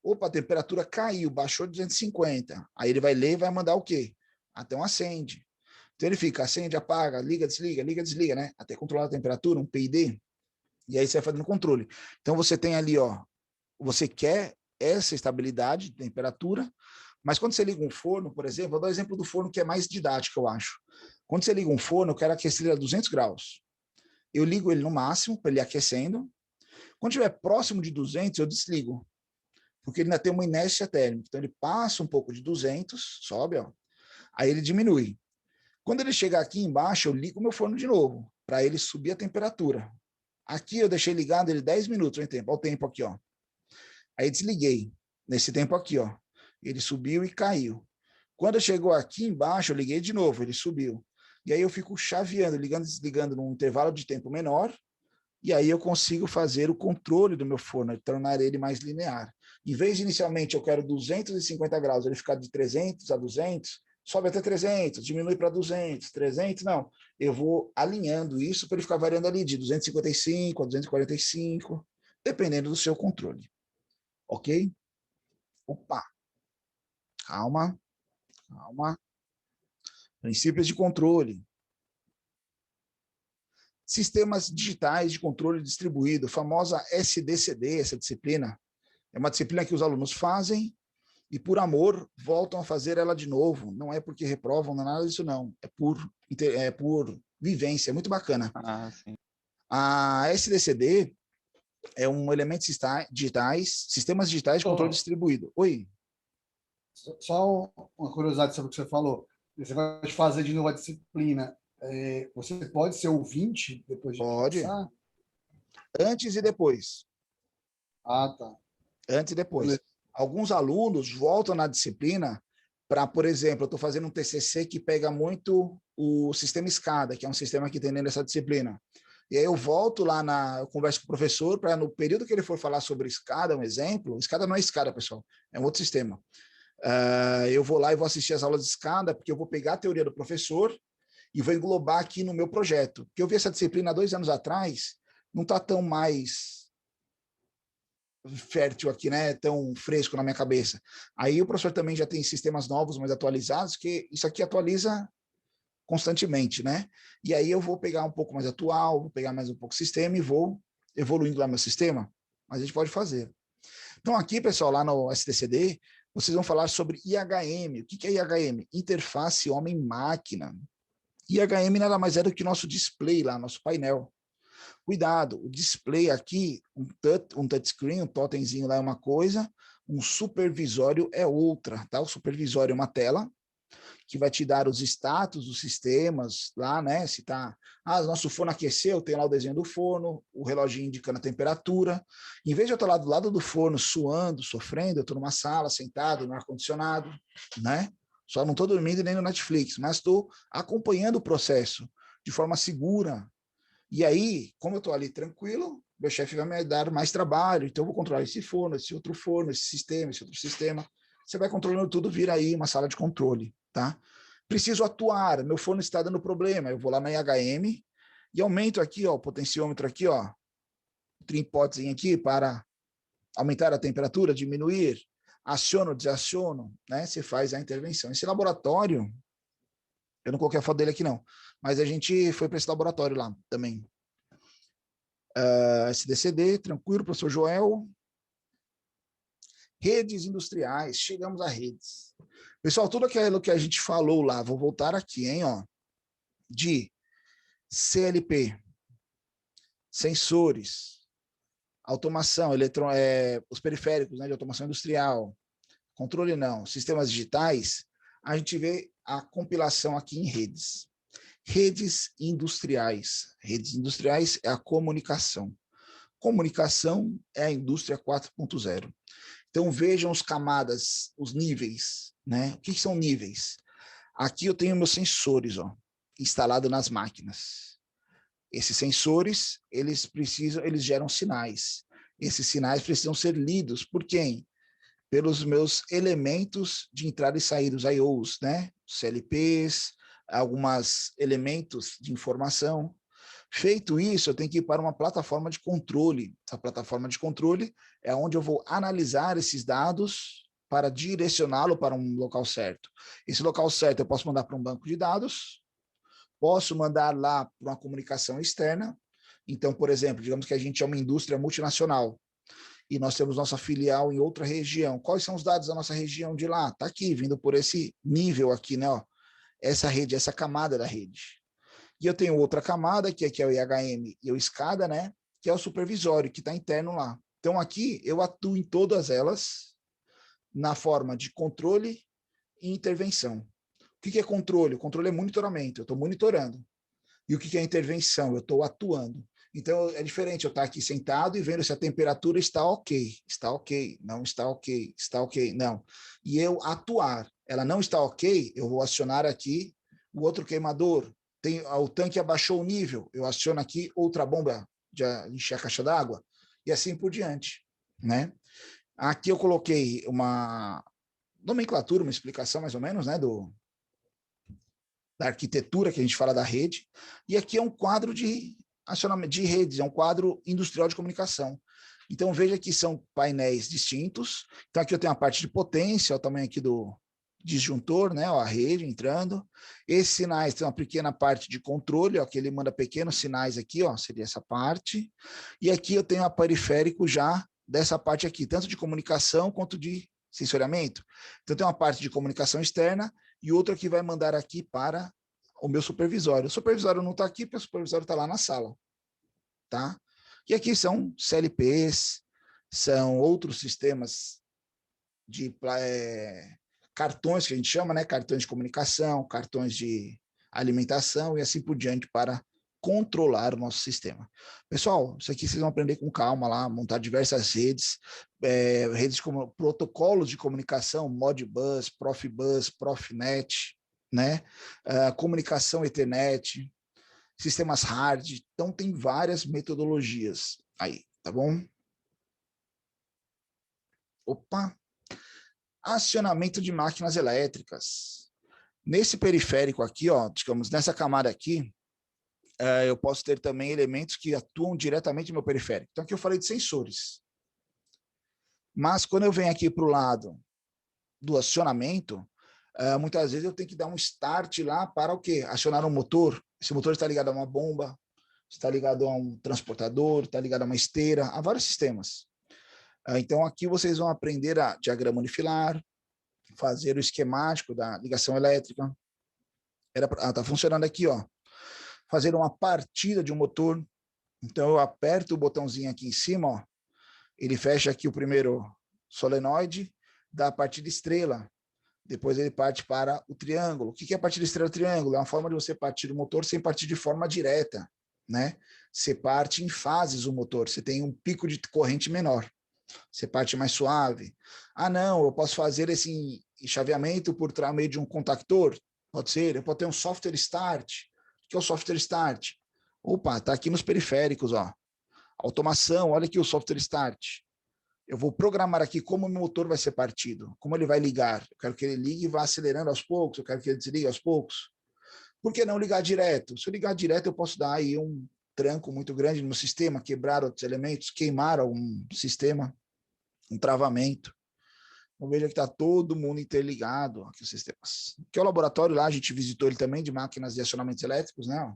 Opa, a temperatura caiu, baixou de 250. Aí ele vai ler e vai mandar o quê? Até um acende. Então ele fica, acende, apaga, liga, desliga, né? Até controlar a temperatura, um PID. E aí você vai fazendo controle. Então você tem ali, ó, você quer essa estabilidade de temperatura, mas quando você liga um forno, por exemplo, vou dar o exemplo do forno que é mais didático, eu acho. Quando você liga um forno, eu quero aquecer ele a 200 graus. Eu ligo ele no máximo, para ele ir aquecendo. Quando estiver próximo de 200, eu desligo, porque ele ainda tem uma inércia térmica. Então ele passa um pouco de 200, sobe, ó, aí ele diminui. Quando ele chegar aqui embaixo, eu ligo o meu forno de novo, para ele subir a temperatura. Aqui eu deixei ligado ele 10 minutos, olha o tempo aqui, ó. Aí desliguei, nesse tempo aqui, ó. Ele subiu e caiu. Quando chegou aqui embaixo, eu liguei de novo, ele subiu. E aí eu fico chaveando, ligando e desligando num intervalo de tempo menor, e aí eu consigo fazer o controle do meu forno, tornar ele mais linear. Em vez de inicialmente eu quero 250 graus, ele ficar de 300 a 200, sobe até 300, diminui para 200, 300, não. Eu vou alinhando isso para ele ficar variando ali de 255 a 245, dependendo do seu controle. Ok? Opa! Calma, calma. Princípios de controle. Sistemas digitais de controle distribuído, famosa SDCD, essa disciplina. É uma disciplina que os alunos fazem e, por amor, voltam a fazer ela de novo. Não é porque reprovam, não é nada disso, não. É por vivência, é muito bacana. Ah, sim. A SDCD é um elemento digitais, sistemas digitais de controle distribuído. Oi? Só uma curiosidade sobre o que você falou. Você vai fazer de novo a disciplina. Você pode ser ouvinte depois de Pode. passar? Antes e depois. Ah, tá. Antes e depois. Beleza. Alguns alunos voltam na disciplina para, por exemplo, eu estou fazendo um TCC que pega muito o sistema SCADA, que é um sistema que tem dentro dessa disciplina. E aí eu volto lá, eu converso com o professor para, no período que ele for falar sobre SCADA, um exemplo, SCADA não é SCADA, pessoal, é um outro sistema. Eu vou lá e vou assistir as aulas de SCADA, porque eu vou pegar a teoria do professor e vou englobar aqui no meu projeto. Porque eu vi essa disciplina há 2 anos atrás, não está tão mais fértil aqui, né? Tão fresco na minha cabeça. Aí o professor também já tem sistemas novos, mais atualizados, que isso aqui atualiza constantemente, né? E aí eu vou pegar um pouco mais atual, vou pegar mais um pouco sistema e vou evoluindo lá meu sistema. Mas a gente pode fazer. Então aqui, pessoal, lá no SDCD, vocês vão falar sobre IHM. O que é IHM? Interface homem-máquina. IHM nada mais é do que nosso display lá, nosso painel. Cuidado, o display aqui, um touchscreen, um totemzinho lá é uma coisa, um supervisório é outra, tá? O supervisório é uma tela que vai te dar os status dos sistemas lá, né? Se tá, nosso forno aqueceu, tem lá o desenho do forno, o reloginho indicando a temperatura. Em vez de eu estar lá do lado do forno suando, sofrendo, eu estou numa sala, sentado, no ar-condicionado, né? Só não estou dormindo nem no Netflix, mas estou acompanhando o processo de forma segura. E aí, como eu estou ali tranquilo, meu chefe vai me dar mais trabalho, então eu vou controlar esse forno, esse outro forno, esse sistema, esse outro sistema. Você vai controlando tudo, vira aí uma sala de controle, tá? Preciso atuar, meu forno está dando problema, eu vou lá na IHM e aumento aqui, ó, o potenciômetro aqui, ó, o trim-potzinho aqui para aumentar a temperatura, diminuir, aciono, desaciono, né? Você faz a intervenção. Esse laboratório, eu não coloquei a foto dele aqui não, mas a gente foi para esse laboratório lá também. SDCD, tranquilo, professor Joel. Redes industriais, chegamos a redes. Pessoal, tudo aquilo que a gente falou lá, vou voltar aqui, hein, ó, de CLP, sensores, automação, os periféricos, né, de automação industrial, controle não, sistemas digitais, a gente vê a compilação aqui em redes. Redes industriais. Redes industriais é a comunicação. Comunicação é a indústria 4.0. Então, vejam os camadas, os níveis, né? O que são níveis? Aqui eu tenho meus sensores, ó, instalados nas máquinas. Esses sensores, eles geram sinais. Esses sinais precisam ser lidos por quem? Pelos meus elementos de entrada e saída, os I/Os, né? CLPs, alguns elementos de informação. Feito isso, eu tenho que ir para uma plataforma de controle. Essa plataforma de controle é onde eu vou analisar esses dados para direcioná-lo para um local certo. Esse local certo eu posso mandar para um banco de dados, posso mandar lá para uma comunicação externa. Então, por exemplo, digamos que a gente é uma indústria multinacional e nós temos nossa filial em outra região. Quais são os dados da nossa região de lá? Está aqui, vindo por esse nível aqui, né? Ó, essa rede, essa camada da rede. E eu tenho outra camada, que aqui é o IHM e o SCADA, né? Que é o supervisório, que está interno lá. Então, aqui eu atuo em todas elas na forma de controle e intervenção. O que é controle? O controle é monitoramento, eu estou monitorando. E o que é intervenção? Eu estou atuando. Então, é diferente eu estar aqui sentado e vendo se a temperatura está ok, não está ok, não. E eu atuar. Ela não está ok, eu vou acionar aqui o outro queimador. O tanque abaixou o nível, eu aciono aqui outra bomba de encher a caixa d'água, e assim por diante, né? Aqui eu coloquei uma nomenclatura, uma explicação mais ou menos, né, da arquitetura que a gente fala da rede, e aqui é um quadro de acionamento de redes, é um quadro industrial de comunicação. Então veja que são painéis distintos. Então aqui eu tenho a parte de potência, o tamanho aqui do disjuntor, né, ó, a rede entrando. Esses sinais tem uma pequena parte de controle, ó, que ele manda pequenos sinais aqui, ó, seria essa parte. E aqui eu tenho a periférico já dessa parte aqui, tanto de comunicação quanto de sensoriamento. Então tem uma parte de comunicação externa e outra que vai mandar aqui para o meu supervisório. O supervisório não está aqui, porque o supervisório está lá na sala, tá? E aqui são CLPs, são outros sistemas de cartões que a gente chama, né? Cartões de comunicação, cartões de alimentação e assim por diante para controlar o nosso sistema. Pessoal, isso aqui vocês vão aprender com calma lá, montar diversas redes, redes como protocolos de comunicação, Modbus, Profibus, Profinet, né? Comunicação Ethernet, sistemas hard. Então tem várias metodologias aí, tá bom? Opa! Acionamento de máquinas elétricas. Nesse periférico aqui, ó, digamos, nessa camada aqui, eu posso ter também elementos que atuam diretamente no meu periférico. Então, aqui eu falei de sensores. Mas, quando eu venho aqui para o lado do acionamento, muitas vezes eu tenho que dar um start lá para o quê? Acionar um motor. Esse motor está ligado a uma bomba, está ligado a um transportador, está ligado a uma esteira, a vários sistemas. Então, aqui vocês vão aprender a diagrama unifilar, fazer o esquemático da ligação elétrica. Está funcionando aqui, ó. Fazer uma partida de um motor. Então, eu aperto o botãozinho aqui em cima, ó. Ele fecha aqui o primeiro solenoide, dá a partida estrela. Depois ele parte para o triângulo. O que é a partida estrela triângulo? É uma forma de você partir o motor sem partir de forma direta, né? Você parte em fases o motor. Você tem um pico de corrente menor. Você parte mais suave. Ah, não, eu posso fazer esse chaveamento por meio de um contactor? Pode ser. Eu posso ter um software start. O que é o software start? Opa, está aqui nos periféricos, ó. Automação, olha aqui o software start. Eu vou programar aqui como o meu motor vai ser partido, como ele vai ligar. Eu quero que ele ligue e vá acelerando aos poucos, eu quero que ele desligue aos poucos. Por que não ligar direto? Se eu ligar direto, eu posso dar aí um tranco muito grande no sistema, quebrar outros elementos, queimar algum sistema, um travamento. Então, veja que está todo mundo interligado aqui os sistemas. Aqui é o laboratório lá, a gente visitou ele também, de máquinas de acionamentos elétricos, né?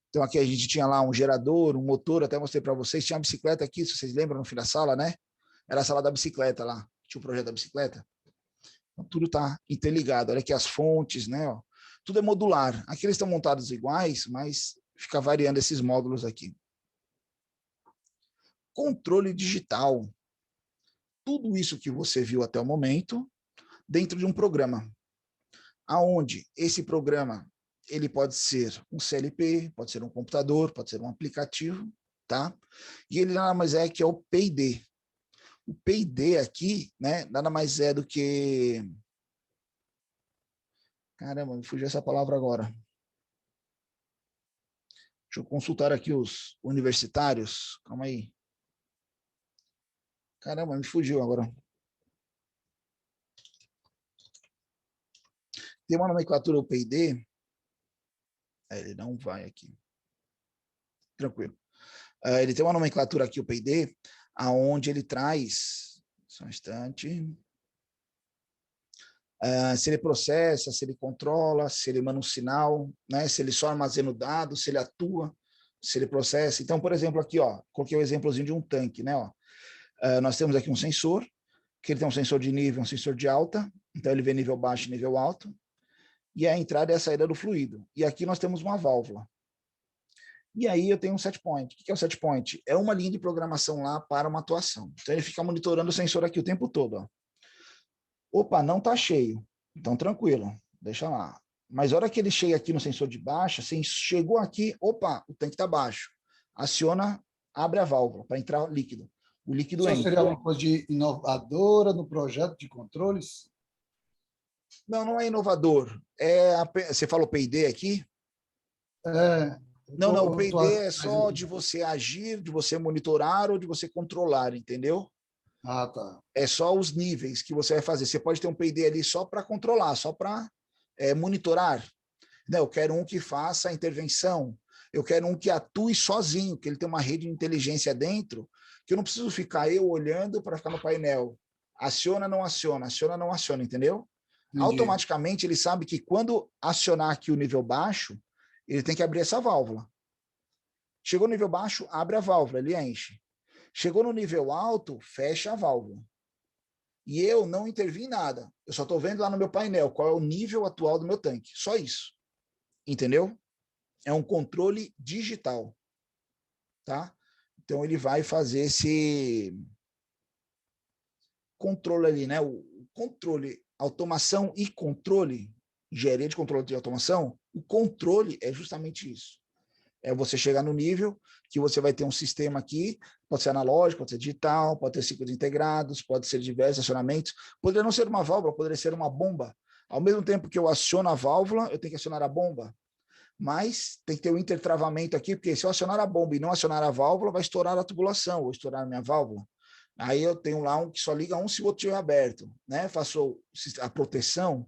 Então aqui a gente tinha lá um gerador, um motor, até mostrei para vocês, tinha uma bicicleta aqui, se vocês lembram, no fim da sala, né? Era a sala da bicicleta lá, tinha o projeto da bicicleta. Então tudo está interligado, olha aqui as fontes, né? Ó. Tudo é modular. Aqui eles estão montados iguais, mas fica variando esses módulos aqui. Controle digital. Tudo isso que você viu até o momento dentro de um programa, aonde esse programa ele pode ser um CLP, pode ser um computador, pode ser um aplicativo, tá? E ele nada mais é que é o P&D. O P&D aqui, né, nada mais é do que... Caramba, me fugiu essa palavra agora. Deixa eu consultar aqui os universitários. Calma aí. Caramba, me fugiu agora. tem uma nomenclatura UPyD, ele não vai aqui, tranquilo. Ele tem uma nomenclatura aqui, o UPyD, aonde ele traz, só um instante, se ele processa, se ele controla, se ele manda um sinal, né, se ele só armazena o dado, se ele atua, se ele processa. Então, por exemplo, aqui, ó, coloquei o exemplozinho de um tanque, né, ó. Nós temos aqui um sensor, que ele tem um sensor de nível, um sensor de alta, então ele vê nível baixo e nível alto, e a entrada e a saída do fluido. E aqui nós temos uma válvula. E aí eu tenho um set point. O que é o set point? É uma linha de programação lá para uma atuação. Então ele fica monitorando o sensor aqui o tempo todo, ó. Opa, não está cheio. Então, tranquilo, deixa lá. Mas a hora que ele chega aqui no sensor de baixa, assim, chegou aqui, opa, o tanque está baixo. Aciona, abre a válvula para entrar líquido. O líquido Isso entra. seria uma coisa de inovadora no projeto de controles? Não, não é inovador. Você falou P&D aqui? É, Não, o P&D é atrás só de você agir, de você monitorar ou de você controlar, entendeu? Ah, tá. É só os níveis que você vai fazer. Você pode ter um P&D ali só para controlar, só para monitorar. Não, eu quero um que faça a intervenção. Eu quero um que atue sozinho, que ele tem uma rede de inteligência dentro, que eu não preciso ficar eu olhando para ficar no painel. Aciona, não aciona, entendeu? Entendi. Automaticamente ele sabe que quando acionar aqui o nível baixo, ele tem que abrir essa válvula. Chegou no nível baixo, abre a válvula, ele enche. Chegou no nível alto, fecha a válvula. E eu não intervi em nada. Eu só estou vendo lá no meu painel qual é o nível atual do meu tanque. Só isso. Entendeu? É um controle digital. Tá? Então ele vai fazer esse controle ali, né? O controle, automação e controle, engenharia de controle de automação, o controle é justamente isso. É você chegar no nível que você vai ter um sistema aqui, pode ser analógico, pode ser digital, pode ter ciclos integrados, pode ser diversos acionamentos, poderia não ser uma válvula, poderia ser uma bomba. Ao mesmo tempo que eu aciono a válvula, eu tenho que acionar a bomba. Mas tem que ter um intertravamento aqui, porque se eu acionar a bomba e não acionar a válvula, vai estourar a tubulação, ou estourar a minha válvula. Aí eu tenho lá um que só liga um se o outro estiver aberto, né? Faço a proteção.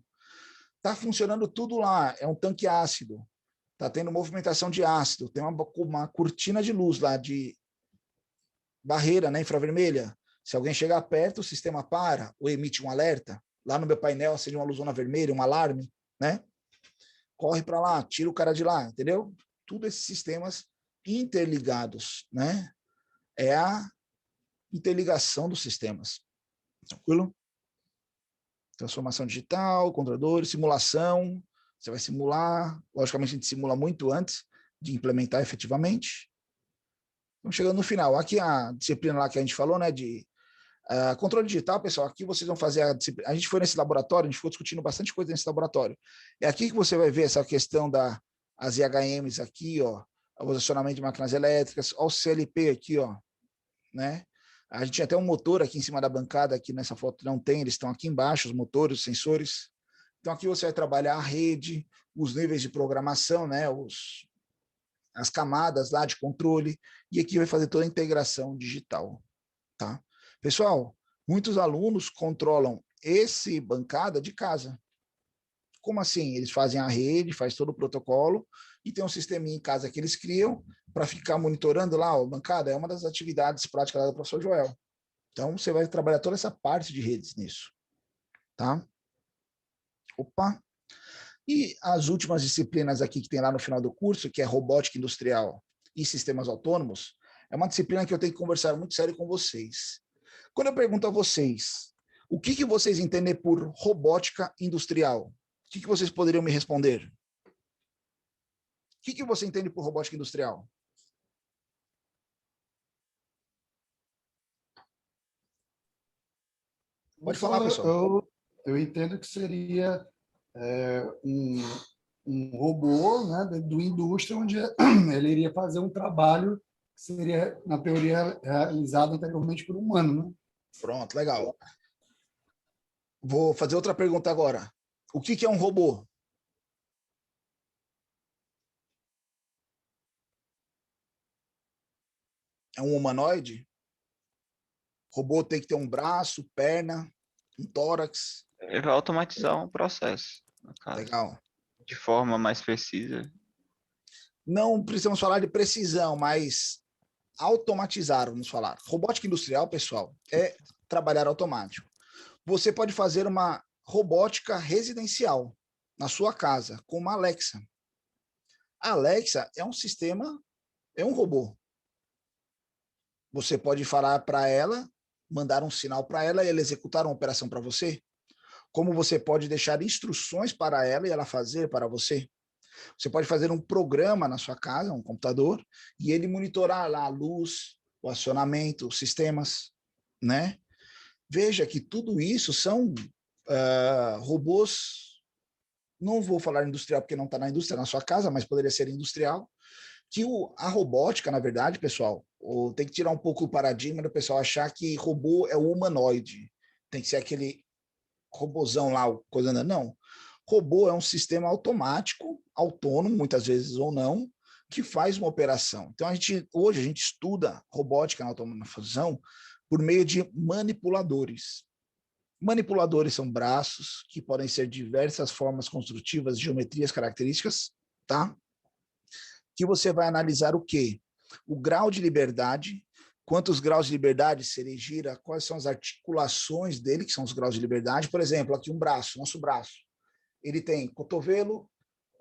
Está funcionando tudo lá, é um tanque ácido. Está tendo movimentação de ácido, tem uma cortina de luz lá, de barreira, né, infravermelha. Se alguém chegar perto, o sistema para ou emite um alerta. Lá no meu painel acende uma luzona vermelha, um alarme, né? Corre para lá, tira o cara de lá, entendeu? Tudo esses sistemas interligados, né? É a interligação dos sistemas. Tranquilo? Transformação digital, controladores, simulação. Você vai simular, logicamente a gente simula muito antes de implementar efetivamente. Estamos chegando no final. Aqui a disciplina lá que a gente falou, né, de controle digital, pessoal, aqui vocês vão fazer a gente foi nesse laboratório, a gente ficou discutindo bastante coisa nesse laboratório. É aqui que você vai ver essa questão das IHMs aqui, ó, o posicionamento de máquinas elétricas, ó, o CLP aqui, ó, né? A gente tinha até um motor aqui em cima da bancada, aqui nessa foto não tem, eles estão aqui embaixo, os motores, os sensores. Então aqui você vai trabalhar a rede, os níveis de programação, né, as camadas lá de controle, e aqui vai fazer toda a integração digital, tá? Pessoal, muitos alunos controlam esse bancada de casa. Como assim? Eles fazem a rede, faz todo o protocolo, e tem um sisteminha em casa que eles criam para ficar monitorando lá, a bancada é uma das atividades práticas do professor Joel. Então, você vai trabalhar toda essa parte de redes nisso, tá? Opa! E as últimas disciplinas aqui que tem lá no final do curso, que é robótica industrial e sistemas autônomos, é uma disciplina que eu tenho que conversar muito sério com vocês. Quando eu pergunto a vocês, o que vocês entendem por robótica industrial? O que vocês poderiam me responder? O que você entende por robótica industrial? Pode falar, pessoal. Eu entendo que seria um robô, né, do indústria, onde ele iria fazer um trabalho que seria, na teoria, realizado anteriormente por um humano, né? Pronto, legal. Vou fazer outra pergunta agora. O que é um robô? É um humanoide? Robô tem que ter um braço, perna, um tórax. Ele vai automatizar um processo. no caso, Legal. de forma mais precisa. Não precisamos falar de precisão, mas automatizar, vamos falar. Robótica industrial, pessoal, é trabalhar automático. Você pode fazer uma robótica residencial na sua casa com uma Alexa. A Alexa é um sistema, é um robô. Você pode falar para ela, mandar um sinal para ela e ela executar uma operação para você. Como você pode deixar instruções para ela e ela fazer para você. Você pode fazer um programa na sua casa, um computador, e ele monitorar lá a luz, o acionamento, os sistemas, né? Veja que tudo isso são robôs, não vou falar industrial porque não está na indústria, na sua casa, mas poderia ser industrial, que a robótica, na verdade, pessoal, tem que tirar um pouco o paradigma do pessoal achar que robô é o humanoide, tem que ser aquele robôzão lá, coisa não. Robô é um sistema automático, autônomo, muitas vezes ou não, que faz uma operação. Então, hoje a gente estuda robótica na automação por meio de manipuladores. Manipuladores são braços que podem ser diversas formas construtivas, geometrias, características, tá? Que você vai analisar o quê? O grau de liberdade, quantos graus de liberdade se ele gira, quais são as articulações dele, que são os graus de liberdade. Por exemplo, aqui um braço, nosso braço. Ele tem cotovelo,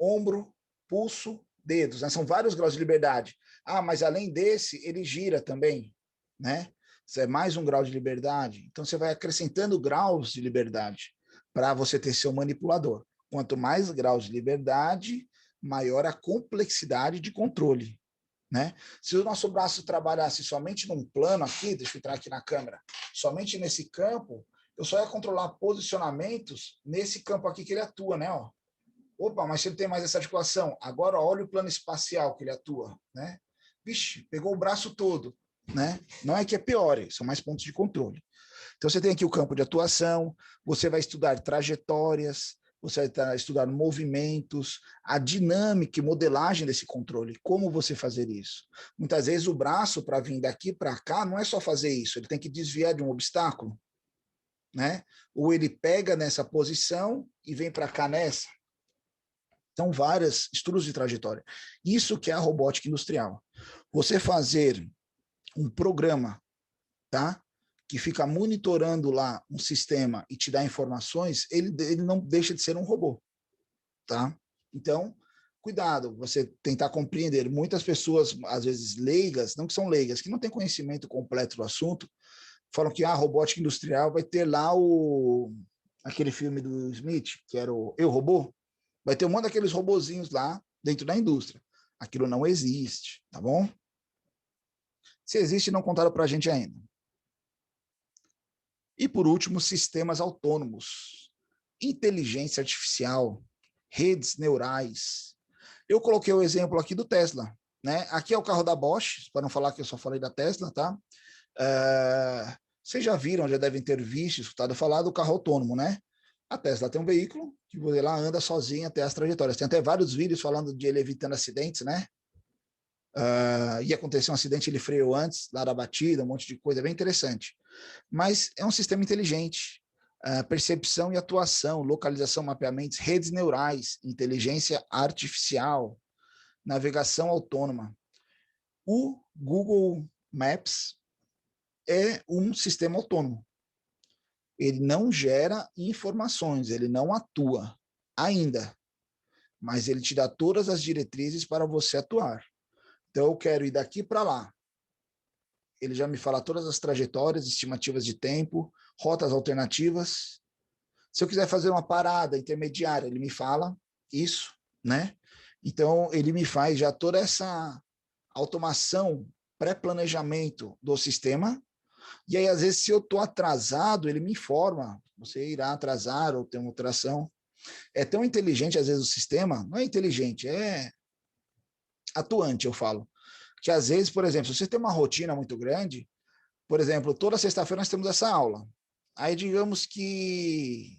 ombro, pulso, dedos, né? São vários graus de liberdade. Ah, mas além desse, ele gira também, né? Isso é mais um grau de liberdade. Então, você vai acrescentando graus de liberdade para você ter seu manipulador. Quanto mais graus de liberdade, maior a complexidade de controle, né? Se o nosso braço trabalhasse somente num plano aqui, deixa eu entrar aqui na câmera, somente nesse campo, eu só ia controlar posicionamentos nesse campo aqui que ele atua, né? Ó. Opa, mas se ele tem mais essa articulação, agora olha o plano espacial que ele atua, né? Vixe, pegou o braço todo, né? Não é que é pior, são mais pontos de controle. Então você tem aqui o campo de atuação, você vai estudar trajetórias, você vai estudar movimentos, a dinâmica e modelagem desse controle, como você fazer isso. Muitas vezes o braço, para vir daqui para cá, não é só fazer isso, ele tem que desviar de um obstáculo, né? Ou ele pega nessa posição e vem para cá nessa. Então, vários estudos de trajetória. Isso que é a robótica industrial. Você fazer um programa, tá? Que fica monitorando lá um sistema e te dá informações, ele não deixa de ser um robô, tá? Então, cuidado, você tentar compreender. Muitas pessoas, às vezes leigas, não que são leigas, que não têm conhecimento completo do assunto, falam que a robótica industrial vai ter lá aquele filme do Smith, que era o Eu, Robô, vai ter um monte daqueles robozinhos lá dentro da indústria. Aquilo não existe, tá bom? Se existe, não contaram para a gente ainda. E, por último, sistemas autônomos, inteligência artificial, redes neurais. Eu coloquei o exemplo aqui do Tesla, né? Aqui é o carro da Bosch, para não falar que eu só falei da Tesla, tá? Vocês já viram, já devem ter visto, escutado falar do carro autônomo, né? A Tesla tem um veículo que ela anda sozinha até as trajetórias. Tem até vários vídeos falando de ele evitando acidentes, né? Ia acontecer um acidente, ele freou antes, lá da batida, um monte de coisa, bem interessante. Mas é um sistema inteligente, percepção e atuação, localização, mapeamentos, redes neurais, inteligência artificial, navegação autônoma. O Google Maps é um sistema autônomo. Ele não gera informações, ele não atua ainda, mas ele te dá todas as diretrizes para você atuar. Então, eu quero ir daqui para lá. Ele já me fala todas as trajetórias, estimativas de tempo, rotas alternativas. Se eu quiser fazer uma parada intermediária, ele me fala isso, né? Então, ele me faz já toda essa automação, pré-planejamento do sistema. E aí, às vezes, se eu estou atrasado, ele me informa. Você irá atrasar ou ter uma alteração. É tão inteligente, às vezes, o sistema. Não é inteligente, é atuante, eu falo. Que às vezes, por exemplo, se você tem uma rotina muito grande, por exemplo, toda sexta-feira nós temos essa aula. Aí, digamos que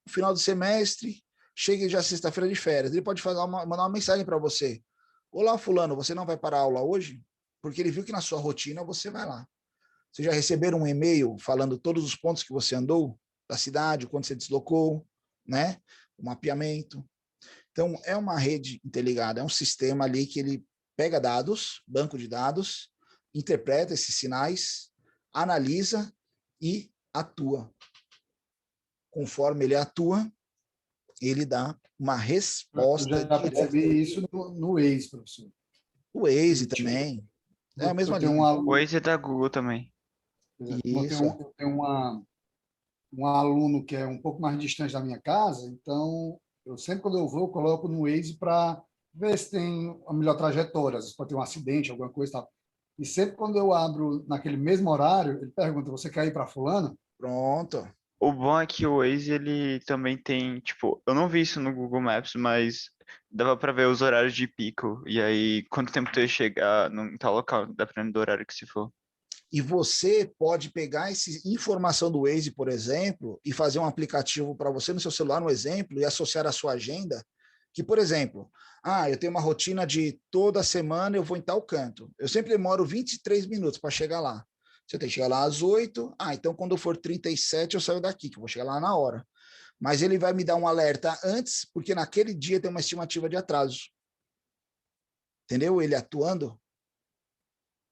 no final do semestre, chega já sexta-feira de férias, ele pode mandar uma mensagem para você. Olá, fulano, você não vai para a aula hoje? Porque ele viu que na sua rotina você vai lá. Vocês já receberam um e-mail falando todos os pontos que você andou da cidade, quando você deslocou, né? O mapeamento. Então, é uma rede interligada, é um sistema ali que ele pega dados, banco de dados, interpreta esses sinais, analisa e atua. Conforme ele atua, ele dá uma Eu resposta já direta. percebi isso no Waze, professor. O Waze Tipo, também, é a eu mesma tenho linha. um O aluno, Waze é da Google também. Isso. eu tenho um aluno que é um pouco mais distante da minha casa, então eu sempre quando eu vou, eu coloco no Waze para ver se tem a melhor trajetória, às vezes pode ter um acidente, alguma coisa e tal. E sempre quando eu abro naquele mesmo horário, ele pergunta, você quer ir para fulano? Pronto. O bom é que o Waze, ele também tem, tipo, eu não vi isso no Google Maps, mas dava pra ver os horários de pico. E aí, quanto tempo tu ia chegar em tal local, dependendo do horário que se for. E você pode pegar essa informação do Waze, por exemplo, e fazer um aplicativo para você no seu celular, um exemplo, e associar à sua agenda, que, por exemplo, eu tenho uma rotina de toda semana eu vou em tal canto. Eu sempre demoro 23 minutos para chegar lá. Você tem que chegar lá às 8, então quando for 37 eu saio daqui, que eu vou chegar lá na hora. Mas ele vai me dar um alerta antes, porque naquele dia tem uma estimativa de atraso. Entendeu? Ele atuando,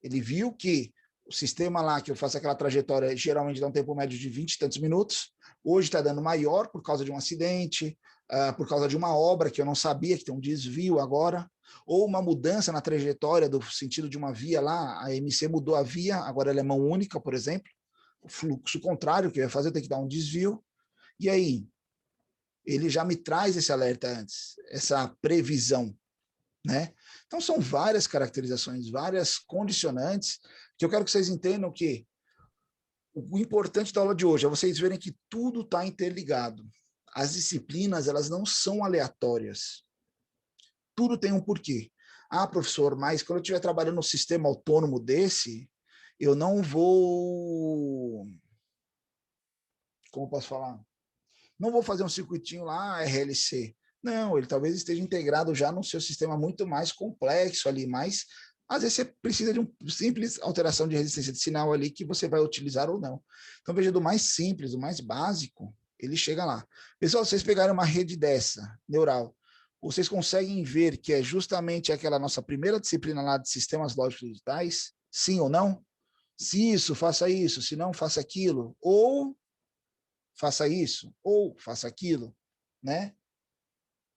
ele viu que o sistema lá, que eu faço aquela trajetória, geralmente dá um tempo médio de 20 e tantos minutos, hoje está dando maior por causa de um acidente, por causa de uma obra que eu não sabia, que tem um desvio agora, ou uma mudança na trajetória do sentido de uma via lá, a MC mudou a via, agora ela é mão única, por exemplo, o fluxo contrário que eu ia fazer, tem que dar um desvio, e aí, ele já me traz esse alerta antes, essa previsão, né? Então, são várias caracterizações, várias condicionantes, que eu quero que vocês entendam que o importante da aula de hoje é vocês verem que tudo está interligado. As disciplinas, elas não são aleatórias. Tudo tem um porquê. Professor, mas quando eu estiver trabalhando num sistema autônomo desse, eu não vou... Como eu posso falar? Não vou fazer um circuitinho lá, RLC. Não, ele talvez esteja integrado já no seu sistema muito mais complexo ali, mas às vezes você precisa de uma simples alteração de resistência de sinal ali que você vai utilizar ou não. Então veja, do mais simples, do mais básico, ele chega lá. Pessoal, vocês pegaram uma rede dessa, neural, vocês conseguem ver que é justamente aquela nossa primeira disciplina lá de sistemas lógicos digitais? Sim ou não? Se isso, faça isso, se não, faça aquilo. Ou faça isso, ou faça aquilo, né?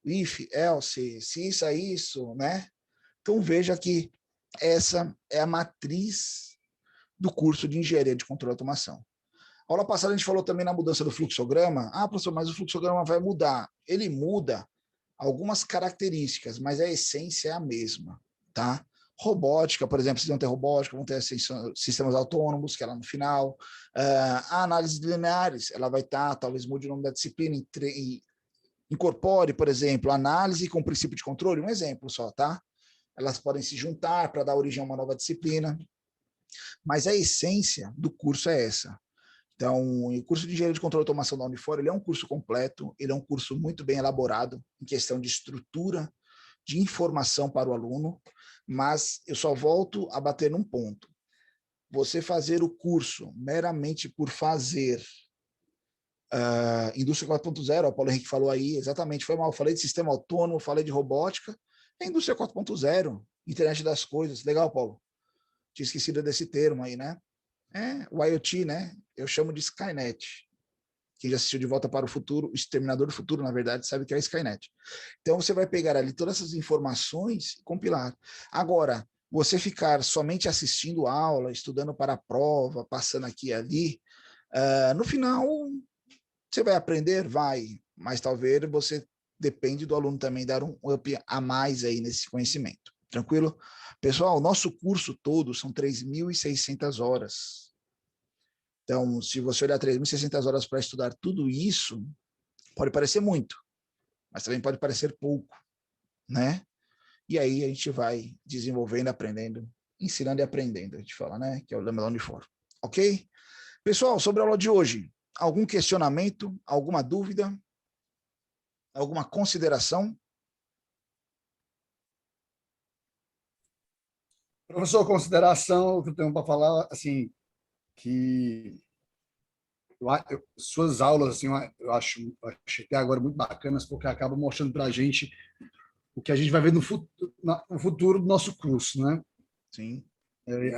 If, else, se isso é isso, né? Então veja que essa é a matriz do curso de Engenharia de Controle e Automação. A aula passada a gente falou também na mudança do fluxograma. Professor, mas o fluxograma vai mudar. Ele muda algumas características, mas a essência é a mesma, tá? Robótica, por exemplo, vocês vão ter robótica, vão ter sistemas autônomos, que é lá no final. A análise de lineares, ela vai estar, talvez mude o nome da disciplina, incorpore, por exemplo, análise com princípio de controle, um exemplo só, tá? Elas podem se juntar para dar origem a uma nova disciplina, mas a essência do curso é essa. Então, o curso de Engenharia de Controle e Automação da Unifor, ele é um curso completo, ele é um curso muito bem elaborado em questão de estrutura, de informação para o aluno, mas eu só volto a bater num ponto. Você fazer o curso meramente por fazer, indústria 4.0, o Paulo Henrique falou aí, exatamente, foi mal, falei de sistema autônomo, falei de robótica, é indústria 4.0, internet das coisas, legal, Paulo, tinha esquecido desse termo aí, né? O IoT, né? Eu chamo de Skynet. Quem já assistiu De Volta para o Futuro, o Exterminador do Futuro, na verdade, sabe que é a Skynet. Então, você vai pegar ali todas essas informações e compilar. Agora, você ficar somente assistindo aula, estudando para a prova, passando aqui e ali, no final, você vai aprender? Vai. Mas talvez você depende do aluno também dar um up a mais aí nesse conhecimento. Tranquilo? Pessoal, o nosso curso todo são 3.600 horas. Então, se você olhar 3.600 horas para estudar tudo isso, pode parecer muito, mas também pode parecer pouco, né? E aí a gente vai desenvolvendo, aprendendo, ensinando e aprendendo, a gente fala, né? Que é o lema da Unifor. Ok? Pessoal, sobre a aula de hoje, algum questionamento, alguma dúvida, alguma consideração? Professor, consideração que eu tenho para falar, assim, que suas aulas, assim, eu achei até agora muito bacanas, porque acabam mostrando para a gente o que a gente vai ver no futuro do nosso curso, né? Sim.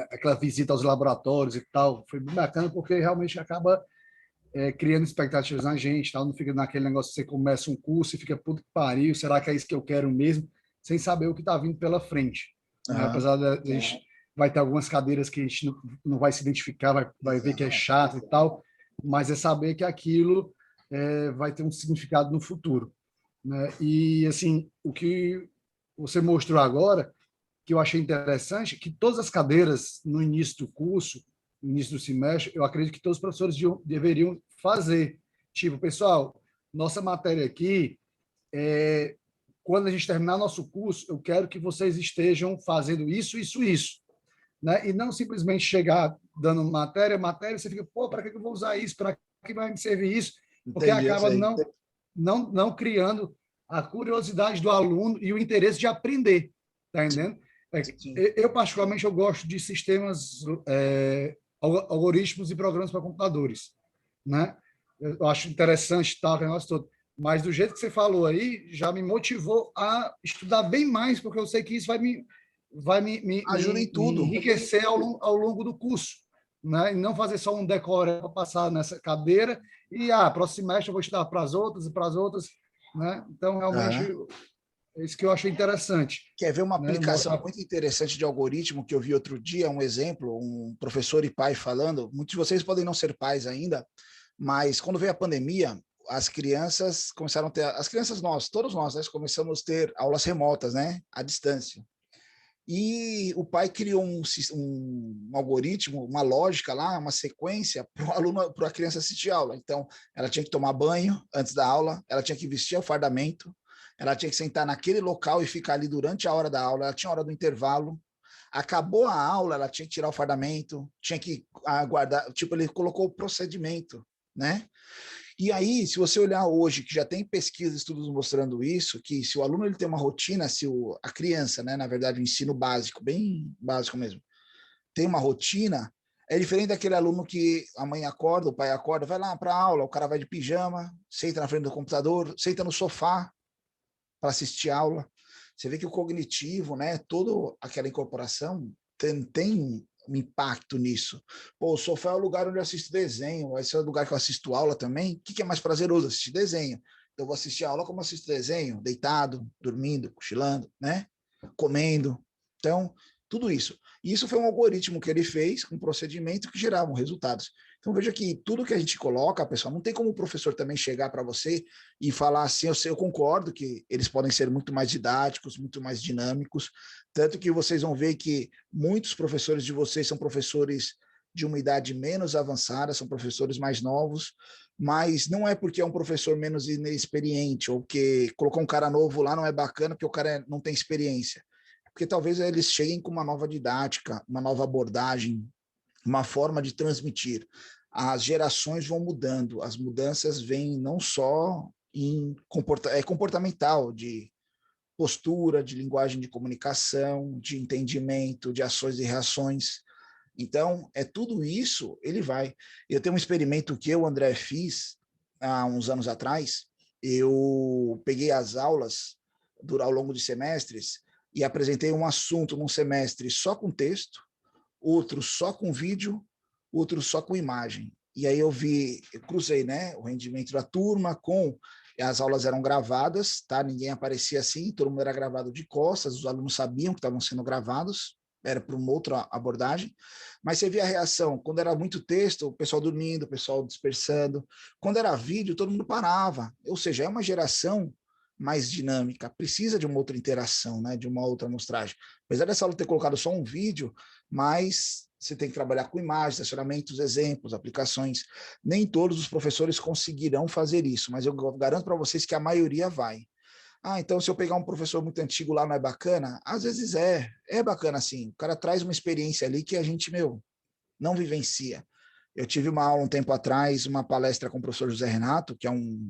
Aquela visita aos laboratórios e tal, foi muito bacana, porque realmente acaba criando expectativas na gente, tal, não fica naquele negócio que você começa um curso e fica, puto que pariu, será que é isso que eu quero mesmo? Sem saber o que está vindo pela frente. Né? Apesar de a gente vai ter algumas cadeiras que a gente não vai se identificar, vai ver que é chato e tal, mas é saber que aquilo vai ter um significado no futuro. Né? E, assim, o que você mostrou agora, que eu achei interessante, que todas as cadeiras no início do curso, no início do semestre, eu acredito que todos os professores deveriam fazer. Tipo, pessoal, nossa matéria aqui, quando a gente terminar nosso curso, eu quero que vocês estejam fazendo isso, isso, isso. Né? E não simplesmente chegar dando matéria, e você fica, pô, para que eu vou usar isso? Para que vai me servir isso? Porque acaba não criando a curiosidade do aluno e o interesse de aprender, tá entendendo? Eu, particularmente, eu gosto de sistemas, algoritmos e programas para computadores, né? Eu acho interessante tal, o negócio todo. Mas do jeito que você falou aí, já me motivou a estudar bem mais, porque eu sei que isso Ajuda em tudo. me enriquecer ao longo do curso, né? E não fazer só um decore para passar nessa cadeira e, próximo semestre eu vou estudar para as outras e para as outras, né? Então, realmente, é isso que eu achei interessante. Quer ver uma né? aplicação muito interessante de algoritmo que eu vi outro dia, um exemplo, um professor e pai falando, muitos de vocês podem não ser pais ainda, mas quando veio a pandemia, as crianças começaram a ter, as crianças todos nós, né, começamos a ter aulas remotas, né, à distância. E o pai criou um algoritmo, uma lógica lá, uma sequência para o aluno, para a criança assistir a aula. Então, ela tinha que tomar banho antes da aula, ela tinha que vestir o fardamento, ela tinha que sentar naquele local e ficar ali durante a hora da aula, ela tinha hora do intervalo. Acabou a aula, ela tinha que tirar o fardamento, tinha que aguardar, tipo, ele colocou o procedimento, né? E aí, se você olhar hoje, que já tem pesquisas, estudos mostrando isso, que se o aluno ele tem uma rotina, a criança, né, na verdade, o ensino básico, bem básico mesmo, tem uma rotina, é diferente daquele aluno que a mãe acorda, o pai acorda, vai lá para a aula, o cara vai de pijama, senta na frente do computador, senta no sofá para assistir a aula. Você vê que o cognitivo, né, toda aquela incorporação tem um impacto nisso. Pô, o sofá é o lugar onde eu assisto desenho, esse é o lugar que eu assisto aula também. O que é mais prazeroso? Assistir desenho. Então, eu vou assistir a aula como assisto desenho, deitado, dormindo, cochilando, né? Comendo. Então, tudo isso. E isso foi um algoritmo que ele fez, um procedimento que gerava resultados. Então, veja que tudo que a gente coloca, pessoal, não tem como o professor também chegar para você e falar assim, eu concordo que eles podem ser muito mais didáticos, muito mais dinâmicos, tanto que vocês vão ver que muitos professores de vocês são professores de uma idade menos avançada, são professores mais novos, mas não é porque é um professor menos inexperiente ou que colocou um cara novo lá não é bacana porque o cara não tem experiência. Porque talvez eles cheguem com uma nova didática, uma nova abordagem, uma forma de transmitir. As gerações vão mudando, as mudanças vêm não só em comportamental, de postura, de linguagem de comunicação, de entendimento, de ações e reações. Então, tudo isso, ele vai. Eu tenho um experimento que eu, André, fiz há uns anos atrás. Eu peguei as aulas ao longo de semestres e apresentei um assunto num semestre só com texto, outro só com vídeo, outro só com imagem. E aí eu cruzei, né, o rendimento da turma com as aulas eram gravadas, tá? Ninguém aparecia assim, todo mundo era gravado de costas, os alunos sabiam que estavam sendo gravados, era para uma outra abordagem, mas você via a reação, quando era muito texto, o pessoal dormindo, o pessoal dispersando, quando era vídeo, todo mundo parava, ou seja, é uma geração mais dinâmica, precisa de uma outra interação, né, de uma outra amostragem. Apesar dessa aula ter colocado só um vídeo, mas você tem que trabalhar com imagens, acionamentos, exemplos, aplicações. Nem todos os professores conseguirão fazer isso, mas eu garanto para vocês que a maioria vai. Então se eu pegar um professor muito antigo lá não é bacana? Às vezes é bacana sim. O cara traz uma experiência ali que a gente, não vivencia. Eu tive uma aula um tempo atrás, uma palestra com o professor José Renato, que é um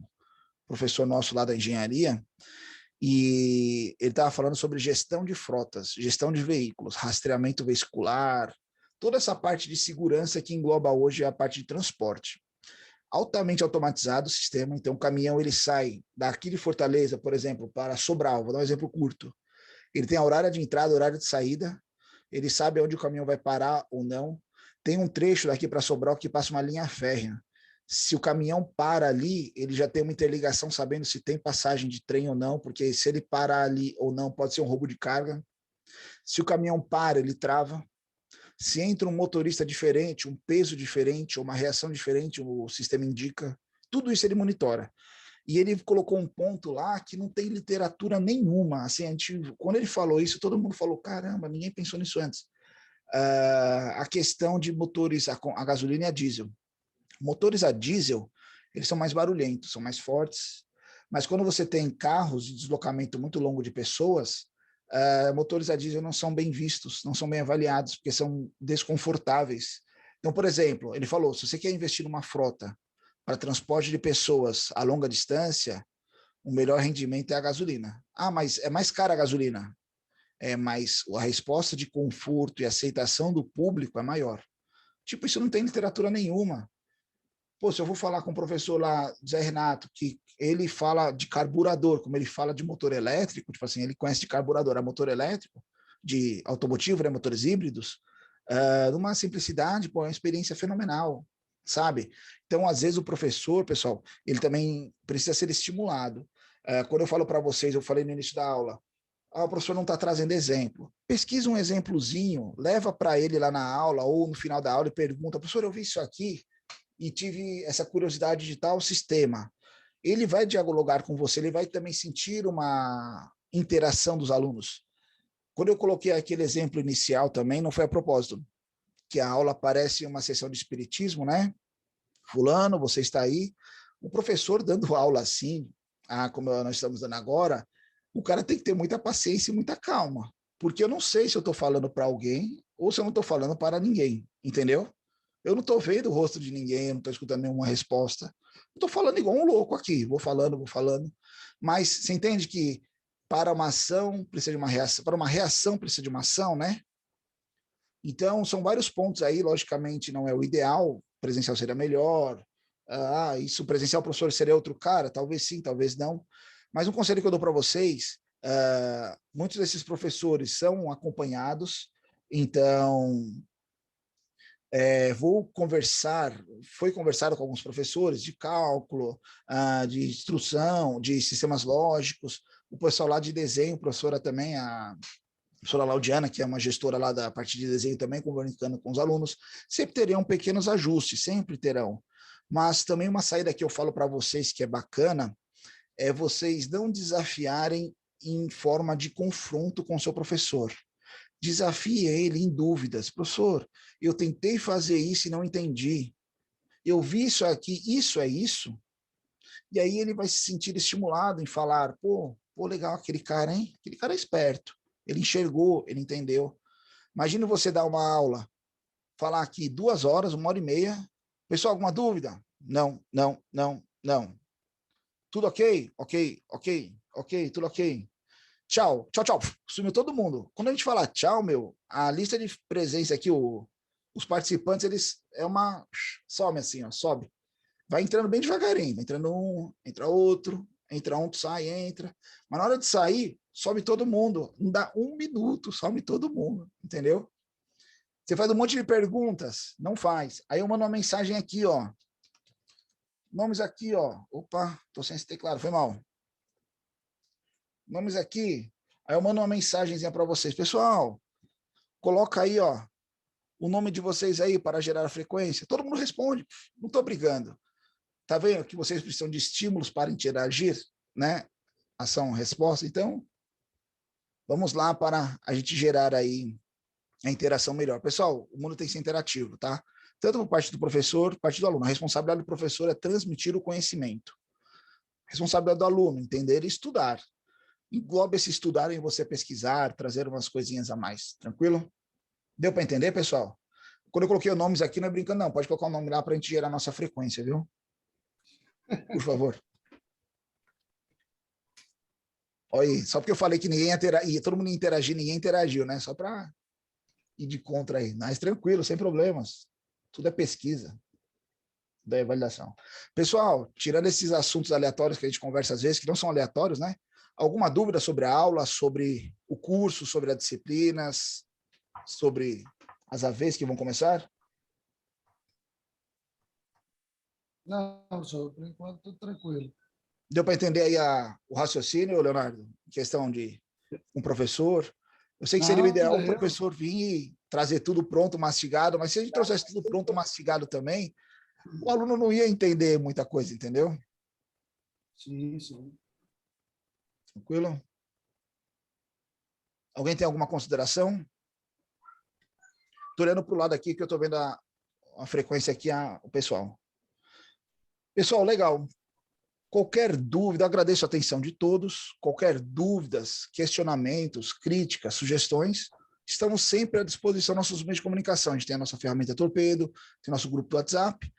professor nosso lá da engenharia, e ele estava falando sobre gestão de frotas, gestão de veículos, rastreamento veicular, toda essa parte de segurança que engloba hoje a parte de transporte. altamente automatizado o sistema, então o caminhão ele sai daqui de Fortaleza, por exemplo, para Sobral, vou dar um exemplo curto. Ele tem a horário de entrada, horário de saída, ele sabe onde o caminhão vai parar ou não. Tem um trecho daqui para Sobral que passa uma linha férrea. Se o caminhão para ali, ele já tem uma interligação sabendo se tem passagem de trem ou não, porque se ele parar ali ou não, pode ser um roubo de carga. Se o caminhão para, ele trava. Se entra um motorista diferente, um peso diferente, uma reação diferente, o sistema indica. Tudo isso ele monitora. E ele colocou um ponto lá que não tem literatura nenhuma. Assim, quando ele falou isso, todo mundo falou, caramba, ninguém pensou nisso antes. A questão de motores a gasolina e a diesel. Motores a diesel, eles são mais barulhentos, são mais fortes, mas quando você tem carros de deslocamento muito longo de pessoas, motores a diesel não são bem vistos, não são bem avaliados, porque são desconfortáveis. Então, por exemplo, ele falou, se você quer investir numa frota para transporte de pessoas a longa distância, o melhor rendimento é a gasolina. Ah, mas é mais cara a gasolina. Mas a resposta de conforto e aceitação do público é maior. Tipo, isso não tem literatura nenhuma. Pô, se eu vou falar com o professor lá, Zé Renato, que ele fala de carburador, como ele fala de motor elétrico, tipo assim, ele conhece de carburador a motor elétrico, de automotivo, né, motores híbridos, numa simplicidade, pô, é uma experiência fenomenal, sabe? Então, às vezes, o professor, pessoal, ele também precisa ser estimulado. Quando eu falo para vocês, eu falei no início da aula, o professor não está trazendo exemplo. Pesquisa um exemplozinho, leva para ele lá na aula ou no final da aula e pergunta, professor, eu vi isso aqui, e tive essa curiosidade de tal sistema. Ele vai dialogar com você, ele vai também sentir uma interação dos alunos. Quando eu coloquei aquele exemplo inicial também, não foi a propósito, que a aula parece uma sessão de espiritismo, né? Fulano, você está aí. O professor dando aula assim, como nós estamos dando agora, o cara tem que ter muita paciência e muita calma, porque eu não sei se eu estou falando para alguém ou se eu não estou falando para ninguém, entendeu? Eu não estou vendo o rosto de ninguém, eu não estou escutando nenhuma resposta. Estou falando igual um louco aqui, vou falando. Mas você entende que para uma ação precisa de uma reação, para uma reação precisa de uma ação, né? Então, são vários pontos aí, logicamente não é o ideal, presencial seria melhor. Isso presencial, professor, seria outro cara? Talvez sim, talvez não. Mas um conselho que eu dou para vocês, muitos desses professores são acompanhados, então foi conversado com alguns professores de cálculo, de instrução, de sistemas lógicos, o pessoal lá de desenho, professora também, a professora Laudiana, que é uma gestora lá da parte de desenho também, conversando com os alunos, sempre terão pequenos ajustes, sempre terão. Mas também uma saída que eu falo para vocês que é bacana, é vocês não desafiarem em forma de confronto com o seu professor. Desafie ele em dúvidas. Professor, eu tentei fazer isso e não entendi. Eu vi isso aqui, isso é isso? E aí ele vai se sentir estimulado em falar, pô, legal aquele cara, hein? Aquele cara é esperto. Ele enxergou, ele entendeu. Imagina você dar uma aula, falar aqui 2 horas, 1h30. Pessoal, alguma dúvida? Não. Tudo ok? Ok, tudo ok. Tchau. Sumiu todo mundo. Quando a gente fala tchau, a lista de presença aqui, os participantes, eles some assim, ó, sobe. Vai entrando bem devagarinho, vai entrando um, entra outro, entra um, sai, entra. Mas na hora de sair, sobe todo mundo. Não dá 1 minuto, some todo mundo, entendeu? Você faz um monte de perguntas, não faz. Aí eu mando uma mensagem aqui, ó. Nomes aqui, ó. Opa, tô sem esse teclado, foi mal. Nomes aqui, aí eu mando uma mensagenzinha para vocês. Pessoal, coloca aí, ó, o nome de vocês aí para gerar a frequência. Todo mundo responde, não estou brigando. Tá vendo que vocês precisam de estímulos para interagir, né? Ação, resposta. Então, vamos lá para a gente gerar aí a interação melhor. Pessoal, o mundo tem que ser interativo, tá? Tanto por parte do professor, por parte do aluno. A responsabilidade do professor é transmitir o conhecimento. A responsabilidade do aluno, entender e estudar. Engloba esse estudar em você pesquisar, trazer umas coisinhas a mais, tranquilo? Deu para entender, pessoal? Quando eu coloquei os nomes aqui, não é brincando, não. Pode colocar o nome lá para a gente gerar a nossa frequência, viu? Por favor. Olha aí, só porque eu falei que ninguém ia todo mundo ia interagir, ninguém interagiu, né? Só para ir de contra aí. Mas tranquilo, sem problemas. Tudo é pesquisa. da validação. Pessoal, tirando esses assuntos aleatórios que a gente conversa às vezes, que não são aleatórios, né? Alguma dúvida sobre a aula, sobre o curso, sobre as disciplinas, sobre as AVs que vão começar? Não, professor, por enquanto tudo tranquilo. Deu para entender aí o raciocínio, Leonardo? Em questão de um professor. Eu sei que seria o Não, ideal o deu. professor vir e trazer tudo pronto, mastigado, mas se a gente trouxesse tudo pronto, mastigado também, o aluno não ia entender muita coisa, entendeu? Sim, sim. Tranquilo? Alguém tem alguma consideração? Estou olhando para o lado aqui que eu estou vendo a frequência aqui, o pessoal. Pessoal, legal. Qualquer dúvida, agradeço a atenção de todos. Qualquer dúvidas, questionamentos, críticas, sugestões, estamos sempre à disposição dos nossos meios de comunicação. A gente tem a nossa ferramenta Torpedo, tem nosso grupo do WhatsApp,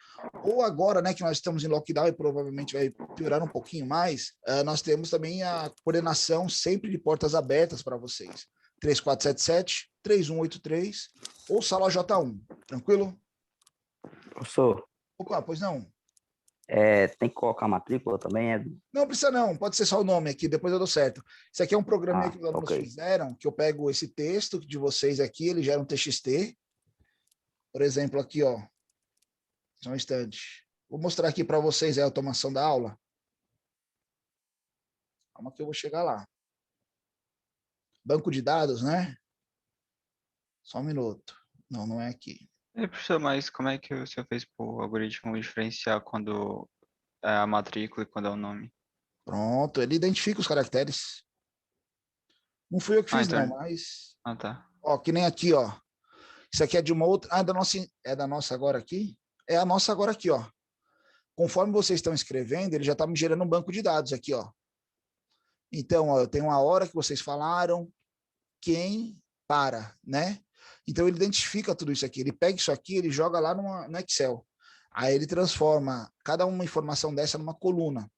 ou agora, né, que nós estamos em lockdown e provavelmente vai piorar um pouquinho mais, nós temos também a coordenação sempre de portas abertas para vocês. 3477-3183 ou Sala J1. Tranquilo? Professor, Opa, pois não. tem que colocar a matrícula também? Não precisa não, pode ser só o nome aqui, depois eu dou certo. Isso aqui é um programa que os alunos ok. fizeram, que eu pego esse texto de vocês aqui, ele gera um TXT. Por exemplo, aqui, ó. Só um instante. Vou mostrar aqui para vocês a automação da aula. Calma que eu vou chegar lá. Banco de dados, né? Só um minuto. Não, não é aqui. Professor, mas como é que o senhor fez pro algoritmo diferenciar quando é a matrícula e quando é o nome? Pronto, ele identifica os caracteres. Não fui eu que fiz, então... não, mas... Ah, tá. Ó, que nem aqui, ó. Isso aqui é de uma outra... Ah, é da nossa agora aqui? É a nossa agora aqui, ó. Conforme vocês estão escrevendo, ele já está me gerando um banco de dados aqui, ó. Então, ó, eu tenho uma hora que vocês falaram, quem, para, né? Então, ele identifica tudo isso aqui. Ele pega isso aqui, ele joga lá no Excel. Aí ele transforma cada uma informação dessa numa coluna.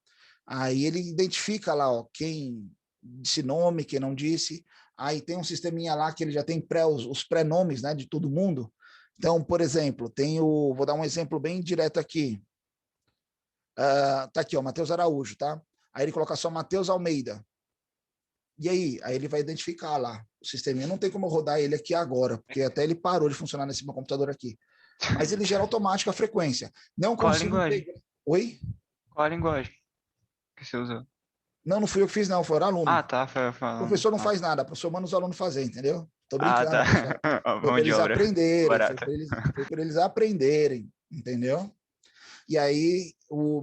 Aí ele identifica lá, ó, quem disse nome, quem não disse. Aí tem um sisteminha lá que ele já tem os pré-nomes, né, de todo mundo. Então, por exemplo, vou dar um exemplo bem direto aqui. Tá aqui, ó, Matheus Araújo, tá? Aí ele coloca só Matheus Almeida. E aí? Aí ele vai identificar lá o sisteminha. Não tem como eu rodar ele aqui agora, porque até ele parou de funcionar nesse meu computador aqui. Mas ele gera automático a frequência. Não Qual a consigo linguagem? integrar. Oi? Qual a linguagem que você usou? Não, não fui eu que fiz, não. Foi o aluno. Ah, tá. Foi O falando. professor não faz nada. O professor manda os alunos fazer, entendeu? Tô Ah, brincando, tá. pessoal. Foi Mão para de eles obra aprenderem. barata. Foi para eles aprenderem, entendeu? E aí o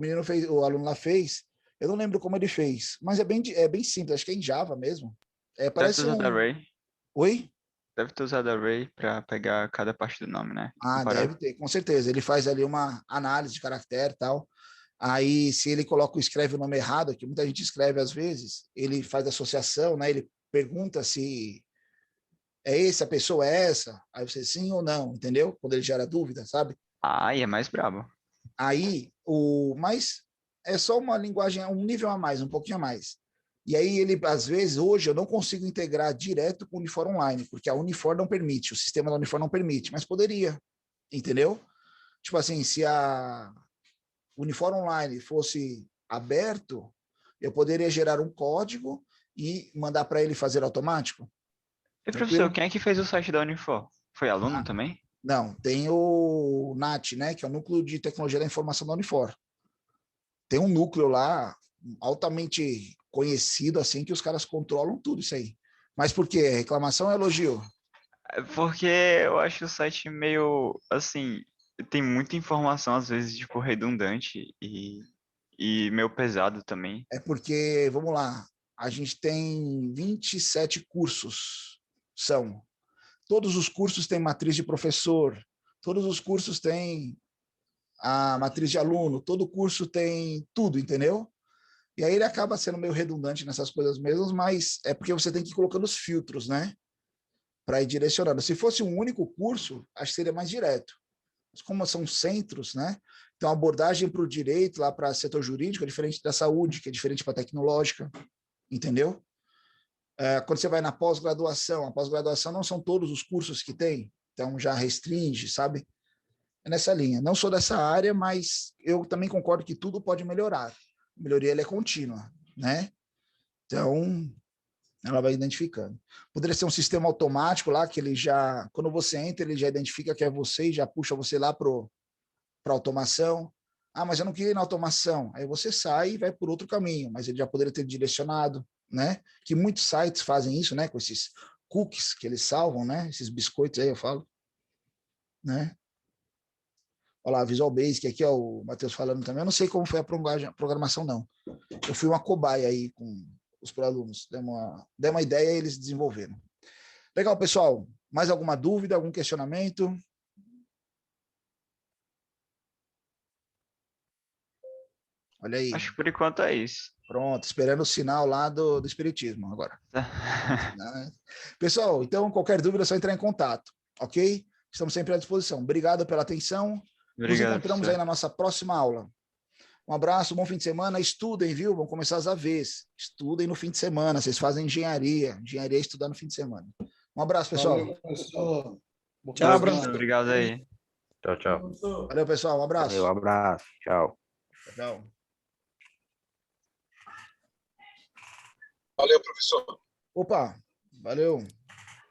aluno lá fez. Eu não lembro como ele fez, mas é bem simples. Acho que é em Java mesmo. Deve Parece ter usado Array. Oi? Deve ter usado Array para pegar cada parte do nome, né? Ah, Comparar. deve ter, com certeza. Ele faz ali uma análise de caractere e tal. Aí, se ele escreve o nome errado, que muita gente escreve às vezes, ele faz associação, né? Ele pergunta se a pessoa é essa, aí você sim ou não, entendeu? Quando ele gera dúvida, sabe? Ah, e é mais brabo. Aí, mas é só uma linguagem, um nível a mais, um pouquinho a mais. E aí ele, às vezes, hoje eu não consigo integrar direto com o Unifor Online, porque a Unifor não permite, o sistema da Unifor não permite, mas poderia, entendeu? Tipo assim, se a Unifor Online fosse aberto, eu poderia gerar um código e mandar para ele fazer automático. E professor, Tranquilo? quem é que fez o site da Unifor? Foi aluno Ah, também? não, tem o NAT, né, que é o Núcleo de Tecnologia da Informação da Unifor. Tem um núcleo lá altamente conhecido, assim, que os caras controlam tudo isso aí. Mas por quê? Reclamação ou elogio? Porque eu acho o site meio, assim, tem muita informação, às vezes, tipo, redundante e meio pesado também. É porque, vamos lá, a gente tem 27 cursos, todos os cursos têm matriz de professor, todos os cursos têm a matriz de aluno, todo curso tem tudo, entendeu? E aí ele acaba sendo meio redundante nessas coisas mesmo, mas é porque você tem que ir colocando os filtros, né? Para ir direcionando. Se fosse um único curso, acho que seria mais direto. Mas como são centros, né? Então a abordagem para o direito, lá para o setor jurídico, é diferente da saúde, que é diferente para a tecnológica, entendeu? Quando você vai na pós-graduação, a pós-graduação não são todos os cursos que tem, então já restringe, sabe? é nessa linha. Não sou dessa área, mas eu também concordo que tudo pode melhorar. A melhoria ela é contínua, né? Então, ela vai identificando. Poderia ser um sistema automático lá, que ele já, quando você entra, ele já identifica que é você e já puxa você lá para automação. Ah, mas eu não queria ir na automação. Aí você sai e vai por outro caminho, mas ele já poderia ter direcionado, né? Que muitos sites fazem isso, né? Com esses cookies que eles salvam, né? Esses biscoitos aí, eu falo, né? Olha lá, Visual Basic, aqui ó, o Matheus falando também. Eu não sei como foi a programação, não. Eu fui uma cobaia aí com os alunos. Dei uma ideia e eles desenvolveram. Legal, pessoal. Mais alguma dúvida, algum questionamento? Olha aí. Acho que por enquanto é isso. Pronto, esperando o sinal lá do Espiritismo agora. Pessoal, então qualquer dúvida é só entrar em contato, ok? Estamos sempre à disposição. Obrigado pela atenção. Nos Obrigado, encontramos professor. aí na nossa próxima aula. Um abraço, bom fim de semana. Estudem, viu? Vão começar as AVs. Estudem no fim de semana. Vocês fazem engenharia. Engenharia é estudar no fim de semana. Um abraço, pessoal. Valeu, professor. Boa Tchau, semana. professor. Obrigado aí. Tchau, tchau. Valeu, pessoal. Um abraço. Valeu, abraço. Tchau. Tchau. Valeu, professor. Opa, valeu.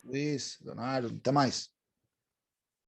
Luiz, Leonardo, até mais.